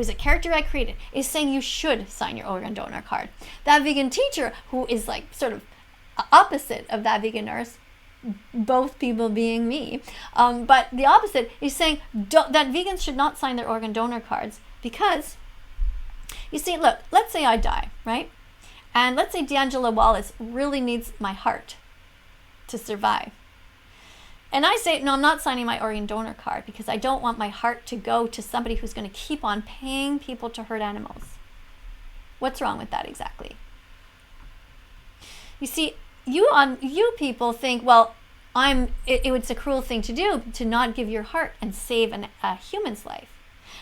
a character I created, is saying you should sign your organ donor card. That vegan teacher, who is like sort of opposite of that vegan nurse, both people being me, but the opposite is saying that vegans should not sign their organ donor cards because, you see, look, let's say I die, right? And let's say D'Angelo Wallace really needs my heart to survive. And I say, no, I'm not signing my organ donor card because I don't want my heart to go to somebody who's going to keep on paying people to hurt animals. What's wrong with that exactly? You see, you people think, well, it's a cruel thing to do to not give your heart and save a human's life.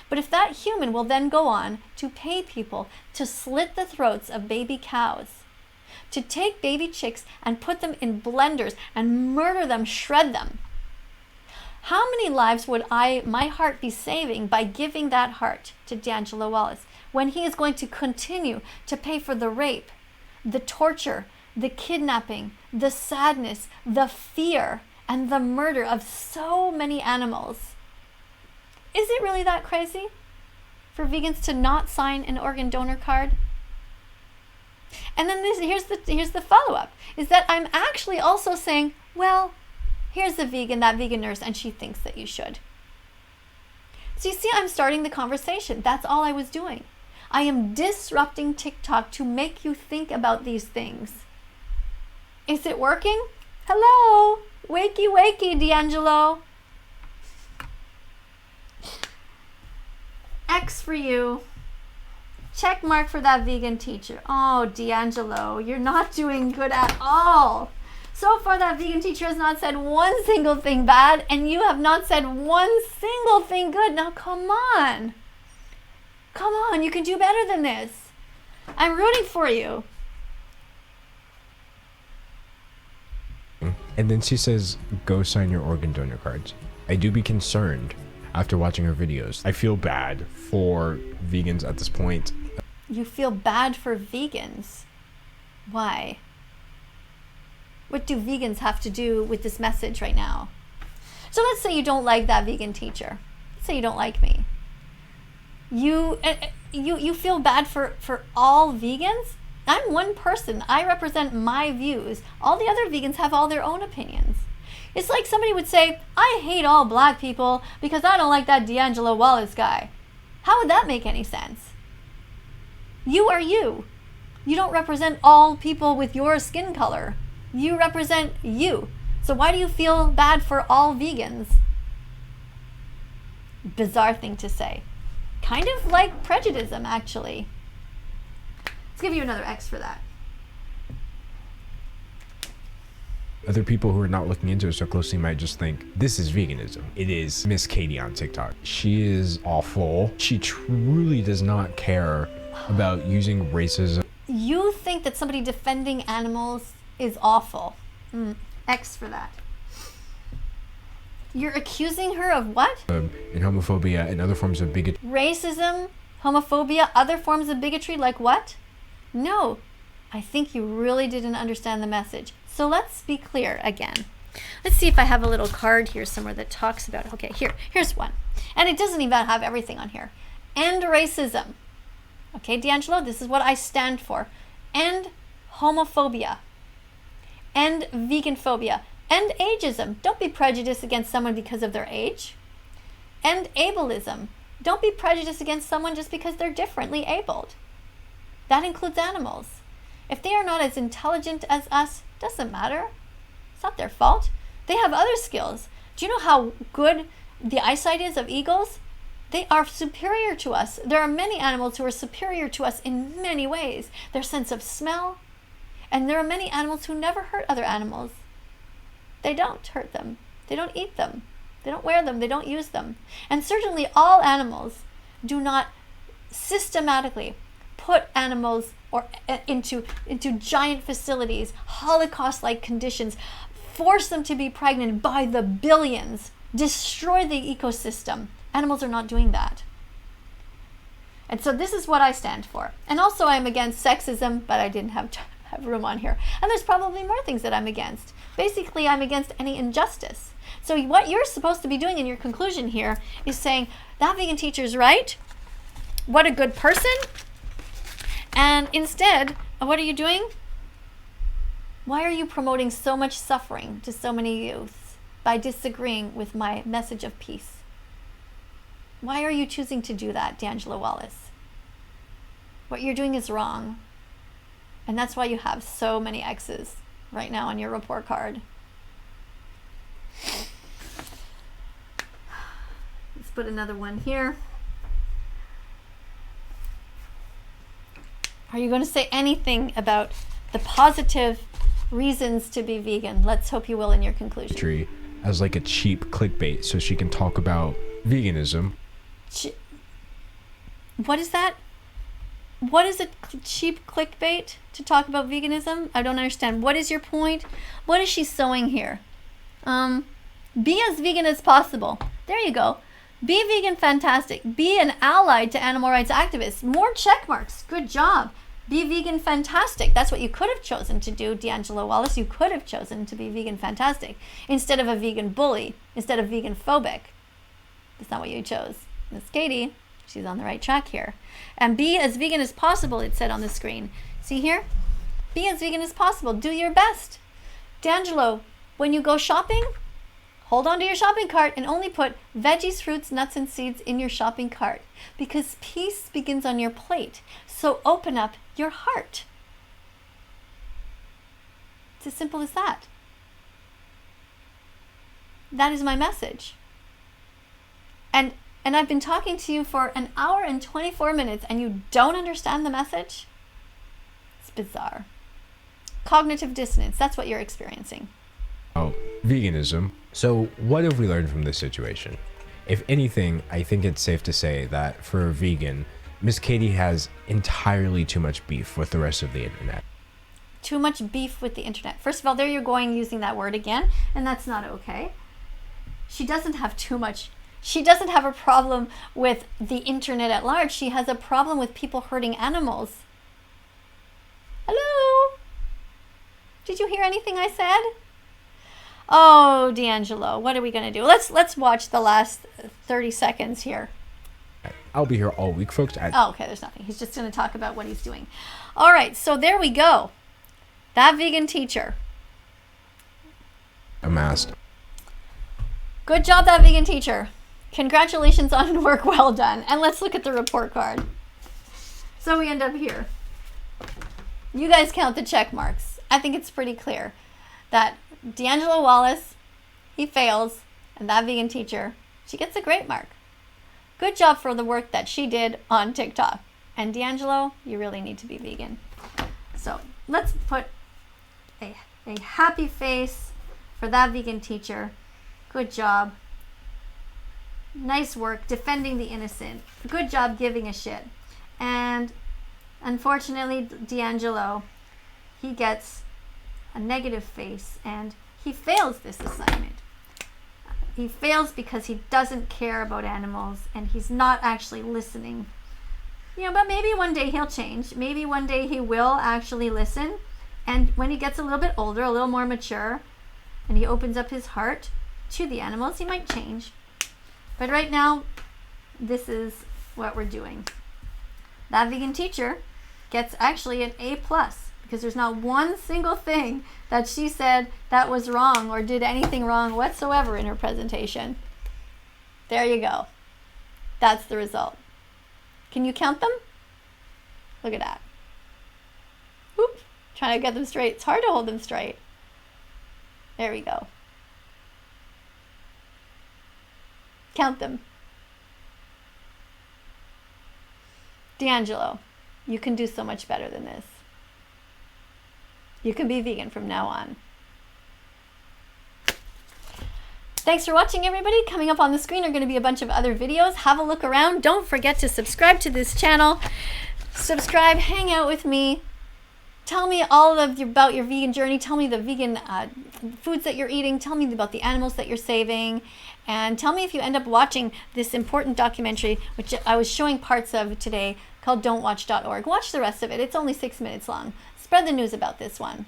But if that human will then go on to pay people to slit the throats of baby cows, to take baby chicks and put them in blenders and murder them, shred them. How many lives would my heart be saving by giving that heart to D'Angelo Wallace when he is going to continue to pay for the rape, the torture, the kidnapping, the sadness, the fear, and the murder of so many animals? Is it really that crazy for vegans to not sign an organ donor card? And then here's the follow-up, is that I'm actually also saying, well, here's a vegan, that vegan nurse, and she thinks that you should. So you see, I'm starting the conversation. That's all I was doing. I am disrupting TikTok to make you think about these things. Is it working? Hello? Wakey, wakey, D'Angelo. X for you. Check mark for that vegan teacher. Oh, D'Angelo, you're not doing good at all. So far, that vegan teacher has not said one single thing bad, and you have not said one single thing good. Now, come on. Come on, you can do better than this. I'm rooting for you. And then she says, go sign your organ donor cards. I do be concerned after watching her videos. I feel bad for vegans at this point. You feel bad for vegans? Why? What do vegans have to do with this message right now? So let's say you don't like that vegan teacher. Let's say you don't like me. You feel bad for all vegans? I'm one person. I represent my views. All the other vegans have all their own opinions. It's like somebody would say, I hate all black people because I don't like that D'Angelo Wallace guy. How would that make any sense? You are you. You don't represent all people with your skin color. You represent you. So why do you feel bad for all vegans? Bizarre thing to say. Kind of like prejudice, actually. Let's give you another X for that. Other people who are not looking into it so closely might just think, this is veganism. It is Miss KADIE on TikTok. She is awful. She truly does not care about using racism. You think that somebody defending animals is awful. X for that. You're accusing her of what? And homophobia and other forms of bigotry. Racism, homophobia, other forms of bigotry, like what? No, I think you really didn't understand the message. So let's be clear again. Let's see if I have a little card here somewhere that talks about it. Okay, here's one. And it doesn't even have everything on here. End racism. Okay, D'Angelo, this is what I stand for. End homophobia. End vegan phobia. End ageism. Don't be prejudiced against someone because of their age. End ableism. Don't be prejudiced against someone just because they're differently abled. That includes animals. If they are not as intelligent as us, doesn't matter. It's not their fault. They have other skills. Do you know how good the eyesight is of eagles? They are superior to us. There are many animals who are superior to us in many ways. Their sense of smell. And there are many animals who never hurt other animals. They don't hurt them. They don't eat them. They don't wear them. They don't use them. And certainly all animals do not systematically put animals or into giant facilities, Holocaust-like conditions, force them to be pregnant by the billions, destroy the ecosystem. Animals are not doing that. And so this is what I stand for. And also I'm against sexism, but I didn't have room on here. And there's probably more things that I'm against. Basically, I'm against any injustice. So what you're supposed to be doing in your conclusion here is saying, that vegan teacher's right. What a good person. And instead, what are you doing? Why are you promoting so much suffering to so many youths by disagreeing with my message of peace? Why are you choosing to do that, D'Angelo Wallace? What you're doing is wrong. And that's why you have so many X's right now on your report card. Let's put another one here. Are you going to say anything about the positive reasons to be vegan? Let's hope you will in your conclusion. As like a cheap clickbait so she can talk about veganism. What is that? What is a cheap clickbait to talk about veganism? I don't understand. What is your point? What is she sewing here? Be as vegan as possible. There you go. Be vegan fantastic. Be an ally to animal rights activists. More check marks. Good job. Be vegan fantastic. That's what you could have chosen to do, D'Angelo Wallace. You could have chosen to be vegan fantastic instead of a vegan bully, instead of vegan phobic. That's not what you chose. Miss KADIE, she's on the right track here. And be as vegan as possible, it said on the screen. See here? Be as vegan as possible. Do your best. D'Angelo, when you go shopping, hold on to your shopping cart and only put veggies, fruits, nuts, and seeds in your shopping cart, because peace begins on your plate. So open up your heart. It's as simple as that. That is my message. And I've been talking to you for an hour and 24 minutes and you don't understand the message? It's bizarre. Cognitive dissonance, that's what you're experiencing. Oh, veganism. So what have we learned from this situation? If anything, I think it's safe to say that for a vegan, Miss KADIE has entirely too much beef with the rest of the internet. Too much beef with the internet. First of all, there you're going using that word again, and that's not okay. She doesn't have too much. She doesn't have a problem with the internet at large. She has a problem with people hurting animals. Hello? Did you hear anything I said? Oh, D'Angelo, what are we going to do? Let's watch the last 30 seconds here. I'll be here all week, folks. Oh, okay, there's nothing. He's just going to talk about what he's doing. All right, so there we go. That vegan teacher. Amassed. Good job, that vegan teacher. Congratulations on work well done. And let's look at the report card. So we end up here. You guys count the check marks. I think it's pretty clear that D'Angelo Wallace, he fails, and that vegan teacher, she gets a great mark. Good job for the work that she did on TikTok. And D'Angelo, you really need to be vegan. So let's put a happy face for that vegan teacher. Good job. Nice work defending the innocent. Good job giving a shit. And unfortunately, D'Angelo, he gets a negative face and he fails this assignment. He fails because he doesn't care about animals and he's not actually listening. You know, but maybe one day he'll change. Maybe one day he will actually listen. And when he gets a little bit older, a little more mature, and he opens up his heart to the animals, he might change. But right now, this is what we're doing. That vegan teacher gets actually an A+, because there's not one single thing that she said that was wrong or did anything wrong whatsoever in her presentation. There you go. That's the result. Can you count them? Look at that. Whoop. Trying to get them straight. It's hard to hold them straight. There we go. Count them. D'Angelo, you can do so much better than this. You can be vegan from now on. Thanks for watching, everybody. Coming up on the screen are going to be a bunch of other videos. Have a look around. Don't forget to subscribe to this channel. Subscribe, hang out with me. Tell me all about your vegan journey. Tell me the vegan foods that you're eating. Tell me about the animals that you're saving. And tell me if you end up watching this important documentary, which I was showing parts of today, called don'twatch.org. Watch the rest of it. It's only 6 minutes long. Spread the news about this one.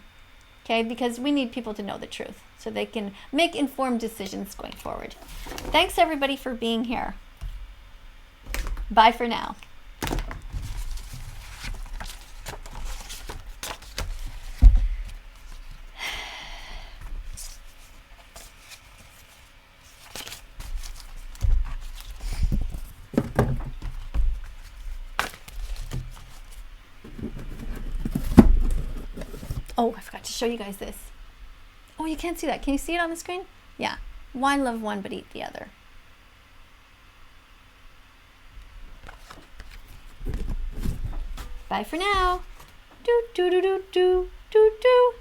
Okay, because we need people to know the truth so they can make informed decisions going forward. Thanks, everybody, for being here. Bye for now. Oh, I forgot to show you guys this. Oh, you can't see that. Can you see it on the screen? Yeah. Why love one but eat the other? Bye for now. Do do do do do do do.